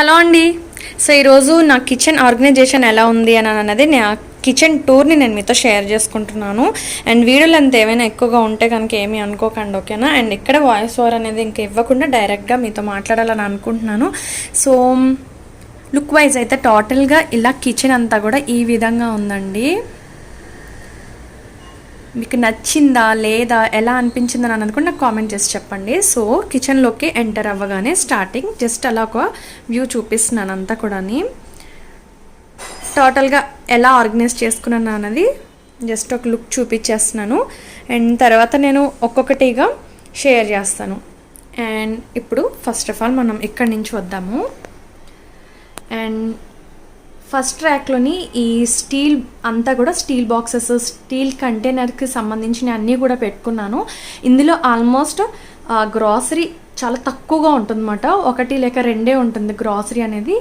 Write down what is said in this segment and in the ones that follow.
Hello అండి. So ఈరోజు నా కిచెన్ ఆర్గనైజేషన్ ఎలా ఉంది అని అన్నది నా కిచెన్ టూర్ని నేను మీతో షేర్ చేసుకుంటున్నాను. అండ్ వీడియోలు అంత ఏమైనా ఎక్కువగా ఉంటే కనుక ఏమీ అనుకోకండి, ఓకేనా. అండ్ ఇక్కడ వాయిస్ ఓవర్ అనేది ఇంకా ఇవ్వకుండా డైరెక్ట్గా మీతో మాట్లాడాలని అనుకుంటున్నాను. సో లుక్ వైజ్ అయితే టోటల్గా ఇలా కిచెన్ అంతా కూడా ఈ విధంగా ఉందండి. మీకు నచ్చిందా లేదా ఎలా అనిపించిందని అన్నది కూడా నాకు కామెంట్ చేసి చెప్పండి. సో కిచెన్లోకి ఎంటర్ అవ్వగానే స్టార్టింగ్ జస్ట్ అలా ఒక వ్యూ చూపిస్తున్నాను అంతా కూడా. టోటల్గా ఎలా ఆర్గనైజ్ చేసుకున్నాను అన్నది జస్ట్ ఒక లుక్ చూపించేస్తున్నాను. అండ్ తర్వాత నేను ఒక్కొక్కటిగా షేర్ చేస్తాను. అండ్ ఇప్పుడు ఫస్ట్ ఆఫ్ ఆల్ మనం ఇక్కడి నుంచి వద్దాము. అండ్ ఫస్ట్ ర్యాక్లోని ఈ స్టీల్ అంతా కూడా స్టీల్ బాక్సెస్, స్టీల్ కంటైనర్కి సంబంధించిన అన్నీ కూడా పెట్టుకున్నాను. ఇందులో ఆల్మోస్ట్ గ్రాసరీ చాలా తక్కువగా ఉంటుందన్నమాట. ఒకటి లేక రెండే ఉంటుంది గ్రాసరీ అనేది.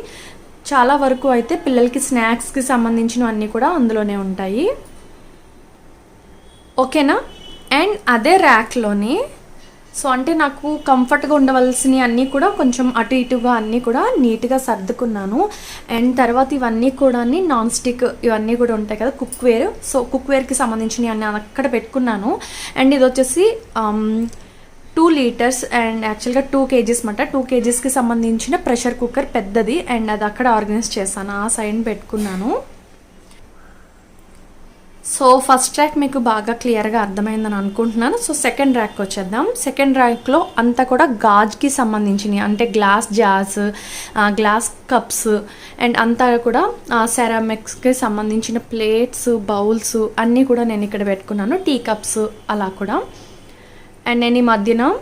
చాలా వరకు అయితే పిల్లలకి స్నాక్స్కి సంబంధించిన అన్నీ కూడా అందులోనే ఉంటాయి, ఓకేనా. అండ్ అదే ర్యాక్లోని సో అంటే నాకు కంఫర్ట్గా ఉండవలసినవి అన్నీ కూడా కొంచెం అటు ఇటుగా అన్నీ కూడా నీట్గా సర్దుకున్నాను. అండ్ తర్వాత ఇవన్నీ కూడా నాన్ స్టిక్ ఇవన్నీ కూడా ఉంటాయి కదా కుక్వేర్. సో కుక్వేర్కి సంబంధించినవి అన్నీ అక్కడ పెట్టుకున్నాను. అండ్ ఇది వచ్చేసి 2 లీటర్స్ అండ్ యాక్చువల్గా 2 kgs అన్నమాట. 2 kgsకి సంబంధించిన ప్రెషర్ కుక్కర్ పెద్దది. అండ్ అది అక్కడ ఆర్గనైజ్ చేశాను, ఆ సైడ్ పెట్టుకున్నాను. సో ఫస్ట్ ర్యాక్ మీకు బాగా క్లియర్గా అర్థమైందని అనుకుంటున్నాను. సో సెకండ్ ర్యాక్ వచ్చేద్దాం. సెకండ్ ర్యాక్లో అంతా కూడా గాజ్కి సంబంధించినవి, అంటే glass jars, glass cups and అంతా కూడా సెరామిక్స్కి సంబంధించిన ప్లేట్స్, బౌల్స్ అన్నీ కూడా నేను ఇక్కడ పెట్టుకున్నాను. టీ కప్స్ అలా కూడా. అండ్ నేను ఈ మధ్యన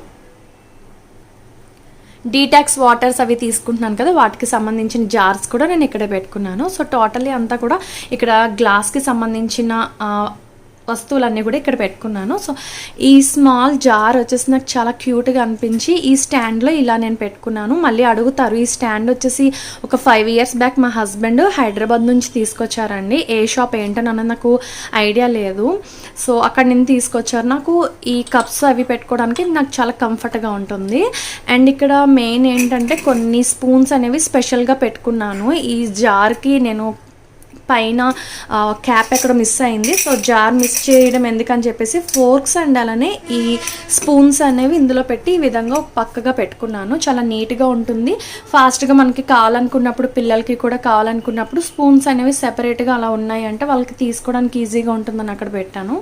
డీటాక్స్ వాటర్స్ అవి తీసుకుంటున్నాను కదా, వాటికి సంబంధించిన జార్స్ కూడా నేను ఇక్కడ పెట్టుకున్నాను. సో టోటలీ అంతా కూడా ఇక్కడ గ్లాస్కి సంబంధించిన వస్తువులన్నీ కూడా ఇక్కడ పెట్టుకున్నాను. సో ఈ స్మాల్ జార్ వచ్చేసి నాకు చాలా క్యూట్గా అనిపించి ఈ స్టాండ్లో ఇలా నేను పెట్టుకున్నాను. మళ్ళీ అడుగుతారు, ఈ స్టాండ్ వచ్చేసి ఒక 5 years బ్యాక్ మా హస్బెండ్ హైదరాబాద్ నుంచి తీసుకొచ్చారండి. ఏ షాప్ ఏంటని అన్నది నాకు ఐడియా లేదు. సో అక్కడ నుంచి తీసుకొచ్చారు. నాకు ఈ కప్స్ అవి పెట్టుకోవడానికి నాకు చాలా కంఫర్ట్గా ఉంటుంది. అండ్ ఇక్కడ మెయిన్ ఏంటంటే కొన్ని స్పూన్స్ అనేవి స్పెషల్గా పెట్టుకున్నాను. ఈ జార్కి నేను పైన క్యాప్ ఎక్కడ మిస్ అయింది. సో జార్ మిస్ చేయడం ఎందుకని చెప్పేసి ఫోర్క్స్ అండ్ అలానే ఈ స్పూన్స్ అనేవి ఇందులో పెట్టి ఈ విధంగా పక్కగా పెట్టుకున్నాను. చాలా నీట్గా ఉంటుంది. ఫాస్ట్గా మనకి కావాలనుకున్నప్పుడు, పిల్లలకి కూడా కావాలనుకున్నప్పుడు స్పూన్స్ అనేవి సెపరేట్గా అలా ఉన్నాయి అంటే వాళ్ళకి తీసుకోవడానికి ఈజీగా ఉంటుందని అక్కడ పెట్టాను.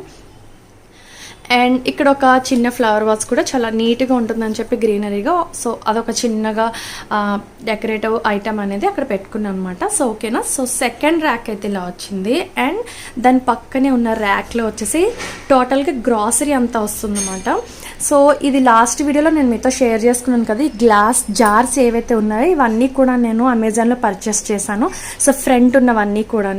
అండ్ ఇక్కడ ఒక చిన్న ఫ్లవర్ వాస్ కూడా చాలా నీట్గా ఉంటుందని చెప్పి గ్రీనరీగా, సో అదొక చిన్నగా డెకరేటివ్ ఐటమ్ అనేది అక్కడ పెట్టుకున్నాను అనమాట. సో ఓకేనా. సో సెకండ్ ర్యాక్ అయితే ఇలా వచ్చింది. అండ్ దాని పక్కనే ఉన్న ర్యాక్లో వచ్చేసి టోటల్గా గ్రాసరీ అంతా వస్తుందన్నమాట. సో ఇది లాస్ట్ వీడియోలో నేను మీతో షేర్ చేసుకున్నాను కదా, ఈ గ్లాస్ జార్స్ ఏవైతే ఉన్నాయో ఇవన్నీ కూడా నేను అమెజాన్లో పర్చేస్ చేశాను. సో ఫ్రంట్ ఉన్నవన్నీ కూడా.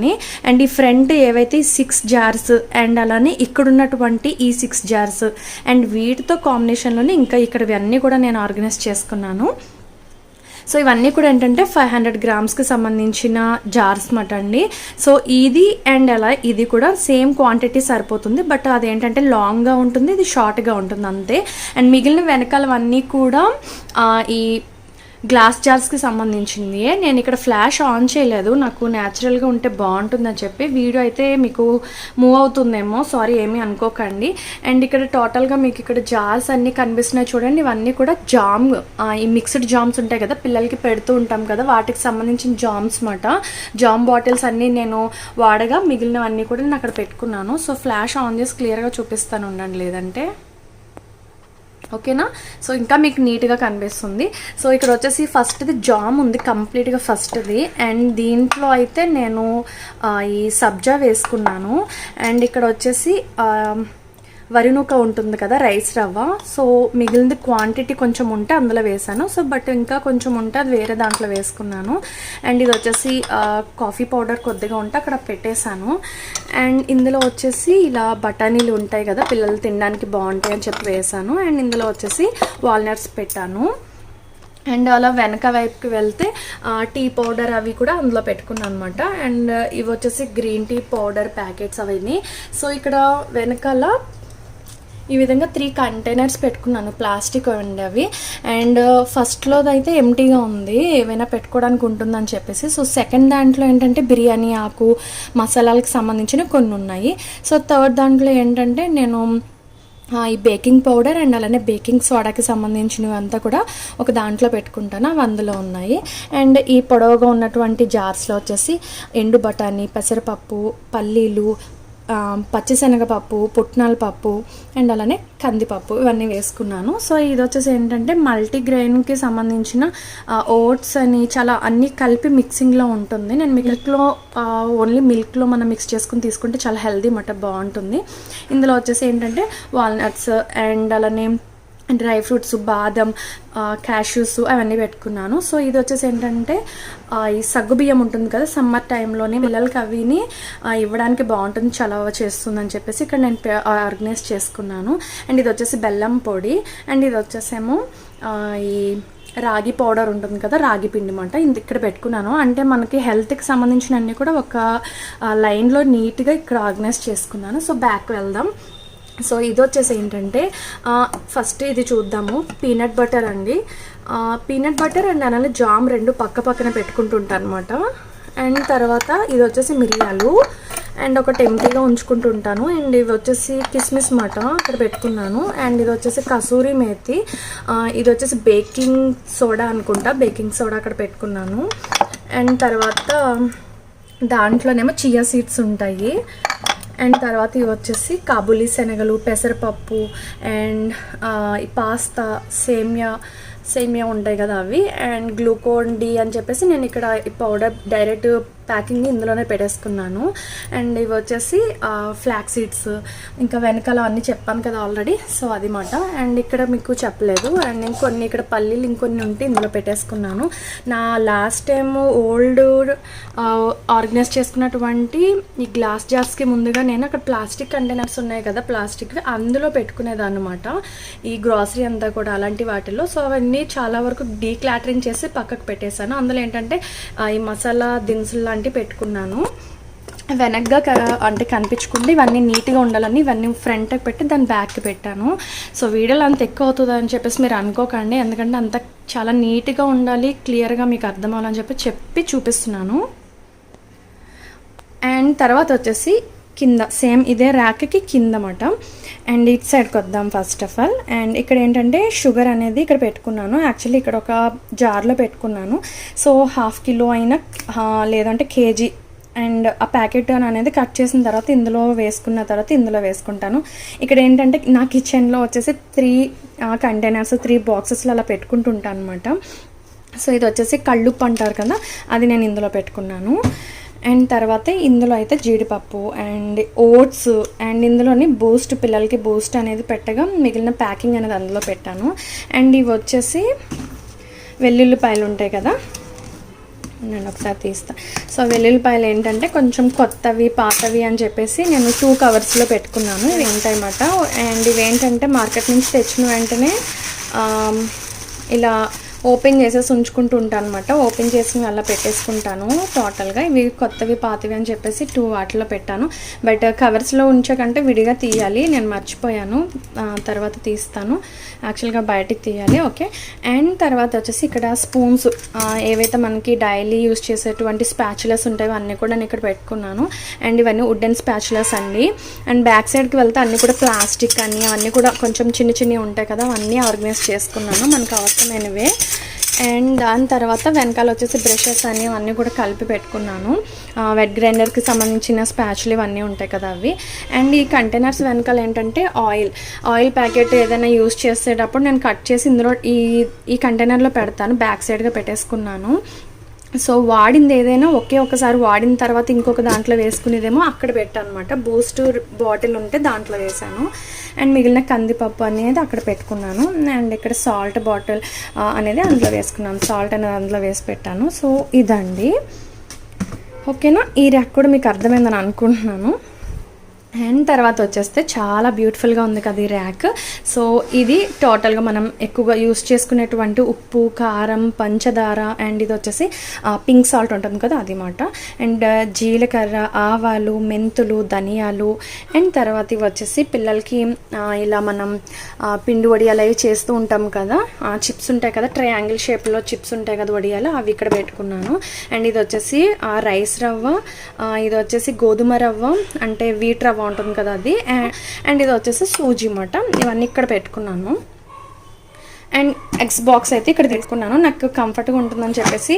అండ్ ఈ ఫ్రంట్ ఏవైతే 6 జార్స్ అండ్ అలానే ఇక్కడ ఉన్నటువంటి ఈ 6 జార్స్ అండ్ వీటితో కాంబినేషన్లోనే ఇంకా ఇక్కడ ఇవన్నీ కూడా నేను ఆర్గనైజ్ చేసుకున్నాను. సో ఇవన్నీ కూడా ఏంటంటే 500 grams సంబంధించిన జార్స్ మాట అండి. సో ఇది అండ్ అలా ఇది కూడా సేమ్ క్వాంటిటీ సరిపోతుంది. బట్ అదేంటంటే లాంగ్గా ఉంటుంది, ఇది షార్ట్గా ఉంటుంది అంతే. అండ్ మిగిలిన వెనకాలవన్నీ కూడా ఈ గ్లాస్ జార్స్కి సంబంధించింది. నేను ఇక్కడ ఫ్లాష్ ఆన్ చేయలేదు, నాకు న్యాచురల్గా ఉంటే బాగుంటుందని చెప్పి. వీడియో అయితే మీకు మూవ్ అవుతుందేమో, సారీ ఏమీ అనుకోకండి. అండ్ ఇక్కడ టోటల్గా మీకు ఇక్కడ జార్స్ అన్నీ కనిపిస్తున్నాయి చూడండి. ఇవన్నీ కూడా జామ్, ఈ మిక్స్డ్ జామ్స్ ఉంటాయి కదా పిల్లలకి పెడుతూ ఉంటాం కదా, వాటికి సంబంధించిన జామ్స్ మాట. జామ్ బాటిల్స్ అన్నీ నేను వాడగా మిగిలినవన్నీ కూడా నేను అక్కడ పెట్టుకున్నాను. సో ఫ్లాష్ ఆన్ చేసి క్లియర్గా చూపిస్తాను ఉండండి, లేదంటే ఓకేనా. సో ఇంకా మీకు నీట్గా కనిపిస్తుంది. సో ఇక్కడ వచ్చేసి ఫస్ట్ది జామ్ ఉంది కంప్లీట్గా ఫస్ట్ది. అండ్ దీంట్లో అయితే నేను ఈ సబ్జా వేసుకున్నాను. అండ్ ఇక్కడ వచ్చేసి వరి నూక ఉంటుంది కదా, రైస్ రవ్వ. సో మిగిలింది క్వాంటిటీ కొంచెం ఉంటే అందులో వేసాను. సో బట్ ఇంకా కొంచెం ఉంటే అది వేరే దాంట్లో వేసుకున్నాను. అండ్ ఇది వచ్చేసి కాఫీ పౌడర్ కొద్దిగా ఉంటే అక్కడ పెట్టేశాను. అండ్ ఇందులో వచ్చేసి ఇలా బఠానీలు ఉంటాయి కదా, పిల్లలు తినడానికి బాగుంటాయి అని చెప్పి వేసాను. అండ్ ఇందులో వచ్చేసి వాల్నట్స్ పెట్టాను. అండ్ అలా వెనక వైపుకి వెళ్తే టీ పౌడర్ అవి కూడా అందులో పెట్టుకున్నాను అనమాట. అండ్ ఇవి వచ్చేసి గ్రీన్ టీ పౌడర్ ప్యాకెట్స్ అవన్నీ. సో ఇక్కడ వెనకాల ఈ విధంగా 3 కంటైనర్స్ పెట్టుకున్నాను, ప్లాస్టిక్ అండి అవి. అండ్ ఫస్ట్లో అయితే ఎంటీగా ఉంది, ఏవైనా పెట్టుకోవడానికి ఉంటుందని చెప్పేసి. సో సెకండ్ దాంట్లో ఏంటంటే బిర్యానీ ఆకు మసాలాలకు సంబంధించిన కొన్ని ఉన్నాయి. సో థర్డ్ దాంట్లో ఏంటంటే నేను ఈ బేకింగ్ పౌడర్ అండ్ అలానే బేకింగ్ సోడాకి సంబంధించినవి అంతా కూడా ఒక దాంట్లో పెట్టుకుంటాను, అవి అందులో ఉన్నాయి. అండ్ ఈ పొడవుగా ఉన్నటువంటి జార్స్లో వచ్చేసి ఎండు బఠానీ, పెసరపప్పు, పల్లీలు, పచ్చిశనగపప్పు, పుట్నాల పప్పు అండ్ అలానే కందిపప్పు ఇవన్నీ వేసుకున్నాను. సో ఇది వచ్చేసి ఏంటంటే మల్టీగ్రెయిన్కి సంబంధించిన ఓట్స్ అని చాలా అన్నీ కలిపి మిక్సింగ్లో ఉంటుంది. నేను మిల్క్లో ఓన్లీ మిల్క్లో మనం మిక్స్ చేసుకుని తీసుకుంటే చాలా హెల్దీ మాట, బాగుంటుంది. ఇందులో వచ్చేసి ఏంటంటే వాల్నట్స్ అండ్ అలానే డ్రై ఫ్రూట్స్, బాదం, క్యాష్యూస్ అవన్నీ పెట్టుకున్నాను. సో ఇది వచ్చేసి ఏంటంటే ఈ సగ్గుబియ్యం ఉంటుంది కదా, సమ్మర్ టైంలోనే పిల్లలకి అవిని ఇవ్వడానికి బాగుంటుంది, చలవ చేస్తుందని చెప్పేసి ఇక్కడ నేను ఆర్గనైజ్ చేసుకున్నాను. అండ్ ఇది వచ్చేసి బెల్లం పొడి. అండ్ ఇది వచ్చేసేమో ఈ రాగి పౌడర్ ఉంటుంది కదా, రాగి పిండి మాట, ఇది ఇక్కడ పెట్టుకున్నాను. అంటే మనకి హెల్త్కి సంబంధించిన అన్నీ కూడా ఒక లైన్లో నీట్గా ఇక్కడ ఆర్గనైజ్ చేసుకున్నాను. సో బ్యాక్ వెళ్దాం. సో ఇది వచ్చేసి ఏంటంటే ఫస్ట్ ఇది చూద్దాము, పీనట్ బటర్ అండి. పీనట్ బటర్ అండ్ అలానే జామ్ రెండు పక్క పక్కన పెట్టుకుంటుంటాను అనమాట. అండ్ తర్వాత ఇది వచ్చేసి మిరియాలు అండ్ ఒకటి ఎంటీగా ఉంచుకుంటుంటాను. అండ్ ఇవి వచ్చేసి కిస్మిస్ మాట అక్కడ పెట్టుకున్నాను. అండ్ ఇది వచ్చేసి కసూరి మేతి, ఇది వచ్చేసి బేకింగ్ సోడా అనుకుంటా, బేకింగ్ సోడా అక్కడ పెట్టుకున్నాను. అండ్ తర్వాత దాంట్లోనేమో చియా సీడ్స్ ఉంటాయి. అండ్ తర్వాత ఇవి వచ్చేసి కాబూలీ శనగలు, పెసరపప్పు అండ్ పాస్తా, సేమియా ఉంటాయి కదా అవి, అండ్ గ్లూకోన్ డి అని చెప్పేసి నేను ఇక్కడ ఈ పౌడర్ డైరెక్ట్ ప్యాకింగ్ ఇందులోనే పెట్టేసుకున్నాను. అండ్ ఇవి వచ్చేసి ఫ్లాక్ సీడ్స్, ఇంకా వెనకాల అన్నీ చెప్పాను కదా ఆల్రెడీ, సో అది మాట. అండ్ ఇక్కడ మీకు చెప్పలేదు. అండ్ నేను కొన్ని ఇక్కడ పల్లీలు ఇంకొన్ని ఉంటే ఇందులో పెట్టేసుకున్నాను. నా లాస్ట్ టైం ఓల్డ్ ఆర్గనైజ్ చేసుకున్నటువంటి ఈ గ్లాస్ జార్స్కి ముందుగా నేను అక్కడ ప్లాస్టిక్ కంటైనర్స్ ఉన్నాయి కదా, ప్లాస్టిక్, అందులో పెట్టుకునేదాన్ని అనమాట ఈ గ్రాసరీ అంతా కూడా అలాంటి వాటిల్లో. సో అవన్నీ చాలా వరకు డీక్లాటరింగ్ చేసి పక్కకు పెట్టేశాను. అందులో ఏంటంటే ఈ మసాలా దినుసులు లాంటివి పెట్టుకున్నాను. వెనక్గా అంటే కనిపించకుండా ఇవన్నీ నీట్గా ఉండాలని ఇవన్నీ ఫ్రంట్కి పెట్టి దాన్ని బ్యాక్కి పెట్టాను. సో వీడియోలో అంత ఎక్కువ అవుతుంది అని చెప్పేసి మీరు అనుకోకండి, ఎందుకంటే అంత చాలా నీట్గా ఉండాలి, క్లియర్గా మీకు అర్థం అవ్వాలని చెప్పి చూపిస్తున్నాను. అండ్ తర్వాత వచ్చేసి కింద సేమ్ ఇదే ర్యాక్కి కింద మాట. అండ్ ఇటు సైడ్కి వద్దాం ఫస్ట్ ఆఫ్ ఆల్. అండ్ ఇక్కడ ఏంటంటే షుగర్ అనేది ఇక్కడ పెట్టుకున్నాను. యాక్చువల్లీ ఇక్కడ ఒక జార్లో పెట్టుకున్నాను. సో ½ కిలో అయినా లేదంటే కేజీ. అండ్ ఆ ప్యాకెట్ అనేది కట్ చేసిన తర్వాత ఇందులో వేసుకున్న తర్వాత ఇందులో వేసుకుంటాను. ఇక్కడ ఏంటంటే నా కిచెన్లో వచ్చేసి 3 కంటైనర్స్ 3 బాక్సెస్లో అలా పెట్టుకుంటుంటాను అనమాట. సో ఇది వచ్చేసి కళ్ళుప్పు అంటారు కదా, అది నేను ఇందులో పెట్టుకున్నాను. అండ్ తర్వాత ఇందులో అయితే జీడిపప్పు అండ్ ఓట్స్ అండ్ ఇందులోని బూస్ట్, పిల్లలకి బూస్ట్ అనేది పెట్టగా మిగిలిన ప్యాకింగ్ అనేది అందులో పెట్టాను. అండ్ ఇవి వచ్చేసి వెల్లుల్లిపాయలు ఉంటాయి కదా, నేను ఒకసారి తీస్తాను. సో వెల్లుల్లిపాయలు ఏంటంటే కొంచెం కొత్తవి పాతవి అని చెప్పేసి నేను 2 కవర్స్లో పెట్టుకున్నాను. ఇవి ఉంటాయన్నమాట. అండ్ ఇవి ఏంటంటే మార్కెట్ నుంచి తెచ్చిన వెంటనే ఇలా ఓపెన్ చేసేసి ఉంచుకుంటూ ఉంటాను అనమాట. ఓపెన్ చేసి అలా పెట్టేసుకుంటాను టోటల్గా. ఇవి కొత్తవి పాతవి అని చెప్పేసి 2 వాటిలో పెట్టాను. బట్ కవర్స్లో ఉంచకంటే విడిగా తీయాలి, నేను మర్చిపోయాను, తర్వాత తీస్తాను. యాక్చువల్గా బయటికి తీయాలి. ఓకే. అండ్ తర్వాత వచ్చేసి ఇక్కడ స్పూన్స్, ఏవైతే మనకి డైలీ యూజ్ చేసేటువంటి స్పాచులస్ ఉంటాయో అన్నీ కూడా నేను ఇక్కడ పెట్టుకున్నాను. అండ్ ఇవన్నీ వుడెన్ స్పాచులస్ అండి. అండ్ బ్యాక్ సైడ్కి వెళ్తే అన్నీ కూడా ప్లాస్టిక్ అని అవన్నీ కూడా కొంచెం చిన్న ఉంటాయి కదా, అవన్నీ ఆర్గనైజ్ చేసుకున్నాను మనకు అవసరమైనవే. అండ్ దాని తర్వాత వెనకాల వచ్చేసి బ్రషెస్ అని అన్నీ కూడా కలిపి పెట్టుకున్నాను. వెట్ గ్రైండర్కి సంబంధించిన స్పాచులు ఇవన్నీ ఉంటాయి కదా అవి. అండ్ ఈ కంటైనర్స్ వెనకాల ఏంటంటే ఆయిల్ ప్యాకెట్ ఏదైనా యూజ్ చేసేటప్పుడు నేను కట్ చేసి ఇందులో ఈ కంటైనర్లో పెడతాను, బ్యాక్ సైడ్గా పెట్టేసుకున్నాను. సో వాడింది ఏదైనా ఒకసారి వాడిన తర్వాత ఇంకొక దాంట్లో వేసుకునేదేమో అక్కడ పెట్టాను అనమాట. బూస్ట్ బాటిల్ ఉంటే దాంట్లో వేసాను. అండ్ మిగిలిన కందిపప్పు అనేది అక్కడ పెట్టుకున్నాను. అండ్ ఇక్కడ సాల్ట్ బాటిల్ అనేది అందులో వేసుకున్నాను, సాల్ట్ అనేది అందులో వేసి పెట్టాను. సో ఇదండి, ఓకేనా. ఈ ర్యాక్ కూడా మీకు అర్థమైందని అనుకుంటున్నాను. అండ్ తర్వాత వచ్చేస్తే చాలా బ్యూటిఫుల్గా ఉంది కదా ఈ ర్యాక్. సో ఇది టోటల్గా మనం ఎక్కువగా యూస్ చేసుకునేటువంటి ఉప్పు, కారం, పంచదార, అండ్ ఇది వచ్చేసి పింక్ సాల్ట్ ఉంటుంది కదా అది మాట. అండ్ జీలకర్ర, ఆవాలు, మెంతులు, ధనియాలు, అండ్ తర్వాత ఇవి వచ్చేసి పిల్లలకి ఇలా మనం పిండి వడియాలు అవి చేస్తూ ఉంటాం కదా, చిప్స్ ఉంటాయి కదా, ట్రయాంగిల్ షేప్లో చిప్స్ ఉంటాయి కదా వడియాలు, అవి ఇక్కడ పెట్టుకున్నాను. అండ్ ఇది వచ్చేసి రైస్ రవ్వ, ఇది వచ్చేసి గోధుమ రవ్వ అంటే వీట్ రవ్వ ఉంటుంది కదా అది, అండ్ ఇది వచ్చేసి సూజీ అన్నమాట. ఇవన్నీ ఇక్కడ పెట్టుకున్నాను. అండ్ ఎగ్స్ బాక్స్ అయితే ఇక్కడ తీసుకున్నాను. నాకు కంఫర్ట్గా ఉంటుందని చెప్పేసి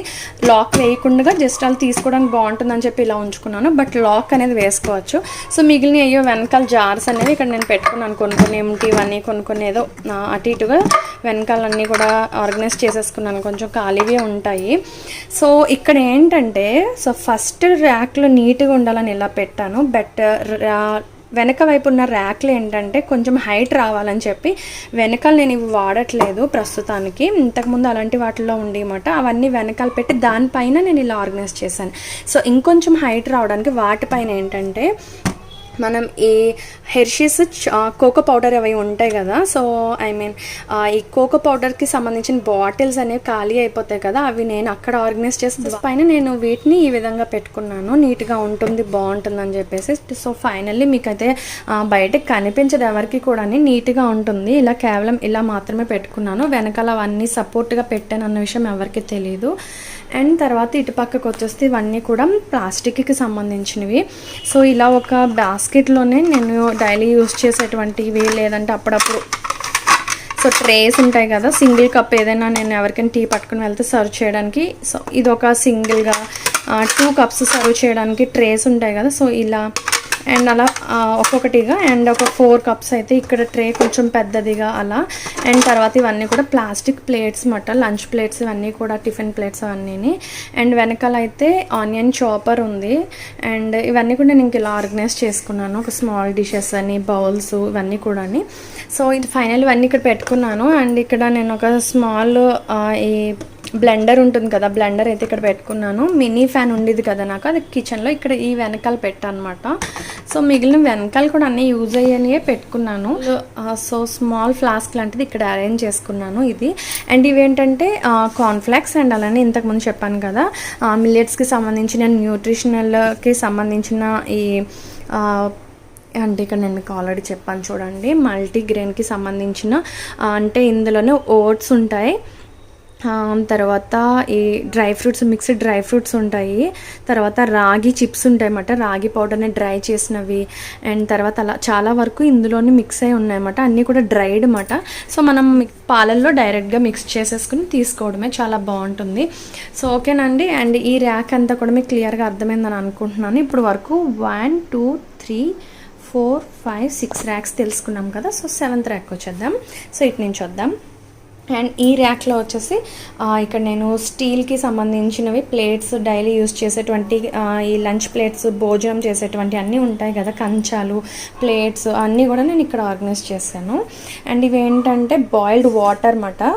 లాక్ వేయకుండా జస్ట్ అలా తీసుకోవడానికి బాగుంటుందని చెప్పి ఇలా ఉంచుకున్నాను. బట్ లాక్ అనేది వేసుకోవచ్చు. సో మిగిలిన అయ్యో వెనకాల జార్స్ అనేవి ఇక్కడ నేను పెట్టుకున్నాను. కొన్ని ఏమిటి ఇవన్నీ కొన్ని ఏదో అటు ఇటుగా వెనకాలన్నీ కూడా ఆర్గనైజ్ చేసేసుకున్నాను. కొంచెం ఖాళీగా ఉంటాయి. సో ఇక్కడ ఏంటంటే సో ఫస్ట్ ర్యాక్లో నీట్గా ఉండాలని ఇలా పెట్టాను. బట్ వెనక వైపు ఉన్న ర్యాక్లు ఏంటంటే కొంచెం హైట్ రావాలని చెప్పి వెనకాల నేను ఇవి వాడట్లేదు ప్రస్తుతానికి. ఇంతకుముందు అలాంటి వాటిల్లో ఉండేమాట, అవన్నీ వెనకాల పెట్టి దానిపైన నేను ఇలా ఆర్గనైజ్ చేశాను. సో ఇంకొంచెం హైట్ రావడానికి వాటిపైన ఏంటంటే మనం ఈ హెర్షీస్ కోకో పౌడర్ అవి ఉంటాయి కదా, సో ఐ మీన్ ఈ కోకో పౌడర్కి సంబంధించిన బాటిల్స్ అనేవి ఖాళీ అయిపోతాయి కదా, అవి నేను అక్కడ ఆర్గనైజ్ చేసి పైన నేను వీటిని ఈ విధంగా పెట్టుకున్నాను. నీట్గా ఉంటుంది, బాగుంటుంది అని చెప్పేసి. సో ఫైనల్లీ మీకైతే బయటకు కనిపించదు ఎవరికి కూడా, నీట్గా ఉంటుంది. ఇలా కేవలం ఇలా మాత్రమే పెట్టుకున్నాను. వెనకాల అవన్నీ సపోర్ట్గా పెట్టాను అన్న విషయం ఎవరికి తెలియదు. అండ్ తర్వాత ఇటు పక్కకు వచ్చేస్తే ఇవన్నీ కూడా ప్లాస్టిక్కి సంబంధించినవి. సో ఇలా ఒక బాస్కెట్లోనే నేను డైలీ యూస్ చేసేటువంటివి, లేదంటే అప్పుడప్పుడు సో ట్రేస్ ఉంటాయి కదా, సింగిల్ కప్ ఏదైనా నేను ఎవరికైనా టీ పట్టుకుని వెళ్తే సర్వ్ చేయడానికి. సో ఇది ఒక సింగిల్గా 2 కప్స్ సర్వ్ చేయడానికి ట్రేస్ ఉంటాయి కదా, సో ఇలా అండ్ అలా ఒక్కొక్కటిగా. అండ్ ఒక 4 కప్స్ అయితే ఇక్కడ ట్రే కొంచెం పెద్దదిగా అలా. అండ్ తర్వాత ఇవన్నీ కూడా ప్లాస్టిక్ ప్లేట్స్ మాట, లంచ్ ప్లేట్స్ ఇవన్నీ కూడా, టిఫిన్ ప్లేట్స్ అవన్నీ. అండ్ వెనకాల అయితే ఆనియన్ చాపర్ ఉంది. అండ్ ఇవన్నీ కూడా నేను ఇలా ఆర్గనైజ్ చేసుకున్నాను. ఒక స్మాల్ డిషెస్ అని, బౌల్స్ ఇవన్నీ కూడా. సో ఇది ఫైనల్ ఇవన్నీ ఇక్కడ పెట్టుకున్నాను. అండ్ ఇక్కడ నేను ఒక స్మాల్ ఈ బ్లెండర్ ఉంటుంది కదా, బ్లెండర్ అయితే ఇక్కడ పెట్టుకున్నాను. మినీ ఫ్యాన్ ఉండేది కదా నాకు, అది కిచెన్లో ఇక్కడ ఈ వెనకాల పెట్టాను అనమాట. సో మిగిలిన వెనకాల కూడా అన్నీ యూజ్ అయ్యే పెట్టుకున్నాను. సో స్మాల్ ఫ్లాస్క్ లాంటిది ఇక్కడ అరేంజ్ చేసుకున్నాను ఇది. అండ్ ఇవేంటంటే కార్న్ఫ్లాక్స్, అండ్ అలానే ఇంతకుముందు చెప్పాను కదా మిల్లెట్స్కి సంబంధించిన, న్యూట్రిషనల్కి సంబంధించిన ఈ అంటే ఇక్కడ నేను ఆల్రెడీ చెప్పాను చూడండి, మల్టీగ్రెయిన్కి సంబంధించిన అంటే ఇందులోనే ఓట్స్ ఉంటాయి, తర్వాత ఈ dry fruits, mixed dry fruits ఉంటాయి, తర్వాత రాగి చిప్స్ ఉంటాయి అన్నమాట, రాగి పౌడర్ని డ్రై చేసినవి. అండ్ తర్వాత అలా చాలా వరకు ఇందులోనే మిక్స్ అయి ఉన్నాయన్నమాట, అన్నీ కూడా డ్రైడ్ అన్నమాట. సో మనం పాలల్లో డైరెక్ట్గా మిక్స్ చేసేసుకుని తీసుకోవడమే, చాలా బాగుంటుంది. సో ఓకేనండి. అండ్ ఈ ర్యాక్ అంతా కూడా మీకు క్లియర్గా అర్థమైందని అనుకుంటున్నాను. ఇప్పుడు వరకు 1 2 3 4 5 6 ర్యాక్స్ తెలుసుకున్నాం కదా. సో 7th ర్యాక్ వచ్చేద్దాం. సో ఇటు నుంచి వద్దాం. అండ్ ఈ ర్యాక్లో వచ్చేసి ఇక్కడ నేను స్టీల్కి సంబంధించినవి ప్లేట్స్, డైలీ యూజ్ చేసేటువంటి ఈ లంచ్ ప్లేట్స్, భోజనం చేసేటువంటి అన్నీ ఉంటాయి కదా, కంచాలు, ప్లేట్స్ అన్నీ కూడా నేను ఇక్కడ ఆర్గనైజ్ చేశాను. అండ్ ఇవి ఏంటంటే బాయిల్డ్ వాటర్ అన్నమాట.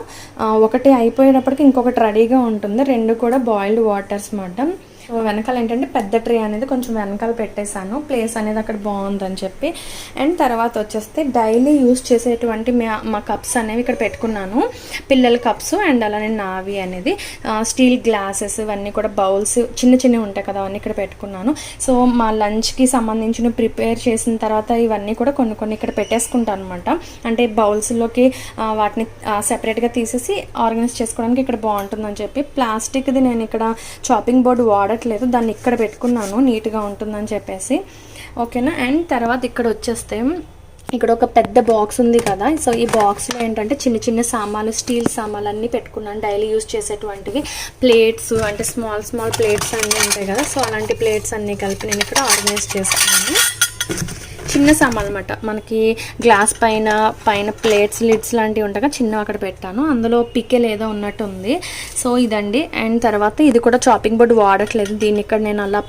ఒకటి అయిపోయేటప్పటికి ఇంకొకటి రెడీగా ఉంటుంది, 2 కూడా బాయిల్డ్ వాటర్స్ అన్నమాట. సో వెనకాల ఏంటంటే పెద్ద ట్రే అనేది కొంచెం వెనకాల పెట్టేశాను, ప్లేస్ అనేది అక్కడ బాగుందని చెప్పి. అండ్ తర్వాత వచ్చేస్తే డైలీ యూస్ చేసేటువంటి మా కప్స్ అనేవి ఇక్కడ పెట్టుకున్నాను, పిల్లల కప్స్. అండ్ అలానే నావి అనేది స్టీల్ గ్లాసెస్, ఇవన్నీ కూడా బౌల్స్ చిన్న చిన్నవి ఉంటాయి కదా, అవన్నీ ఇక్కడ పెట్టుకున్నాను. సో మా లంచ్కి సంబంధించిన ప్రిపేర్ చేసిన తర్వాత ఇవన్నీ కూడా కొన్ని ఇక్కడ పెట్టేసుకుంటాను అనమాట. అంటే బౌల్స్లోకి వాటిని సెపరేట్గా తీసేసి ఆర్గనైజ్ చేసుకోవడానికి ఇక్కడ బాగుంటుందని చెప్పి. ప్లాస్టిక్ది నేను ఇక్కడ చాపింగ్ బోర్డు వాడట్లేదు, దాన్ని ఇక్కడ పెట్టుకున్నాను, నీట్గా ఉంటుందని చెప్పేసి. ఓకేనా. అండ్ తర్వాత ఇక్కడ వచ్చేస్తే ఇక్కడ ఒక పెద్ద బాక్స్ ఉంది కదా, సో ఈ బాక్స్లో ఏంటంటే చిన్న చిన్న సామాన్లు, స్టీల్ సామాన్లు అన్నీ పెట్టుకున్నాను, డైలీ యూజ్ చేసేటువంటివి. ప్లేట్స్ అంటే స్మాల్ ప్లేట్స్ అన్నీ ఉంటాయి కదా, సో అలాంటి ప్లేట్స్ అన్నీ కలిపి నేను ఇక్కడ ఆర్గనైజ్ చేసుకున్నాను. చిన్న సామాన్ అనమాట, మనకి గ్లాస్ పైన ప్లేట్స్, లిడ్స్ లాంటివి ఉంటాయి కదా, చిన్న అక్కడ పెట్టాను. అందులో పికెల్ ఏదో ఉన్నట్టు ఉంది. సో ఇదండి. అండ్ తర్వాత ఇది కూడా చాపింగ్ బోర్డు వాడట్లేదు, దీన్ని ఇక్కడ నేను అలా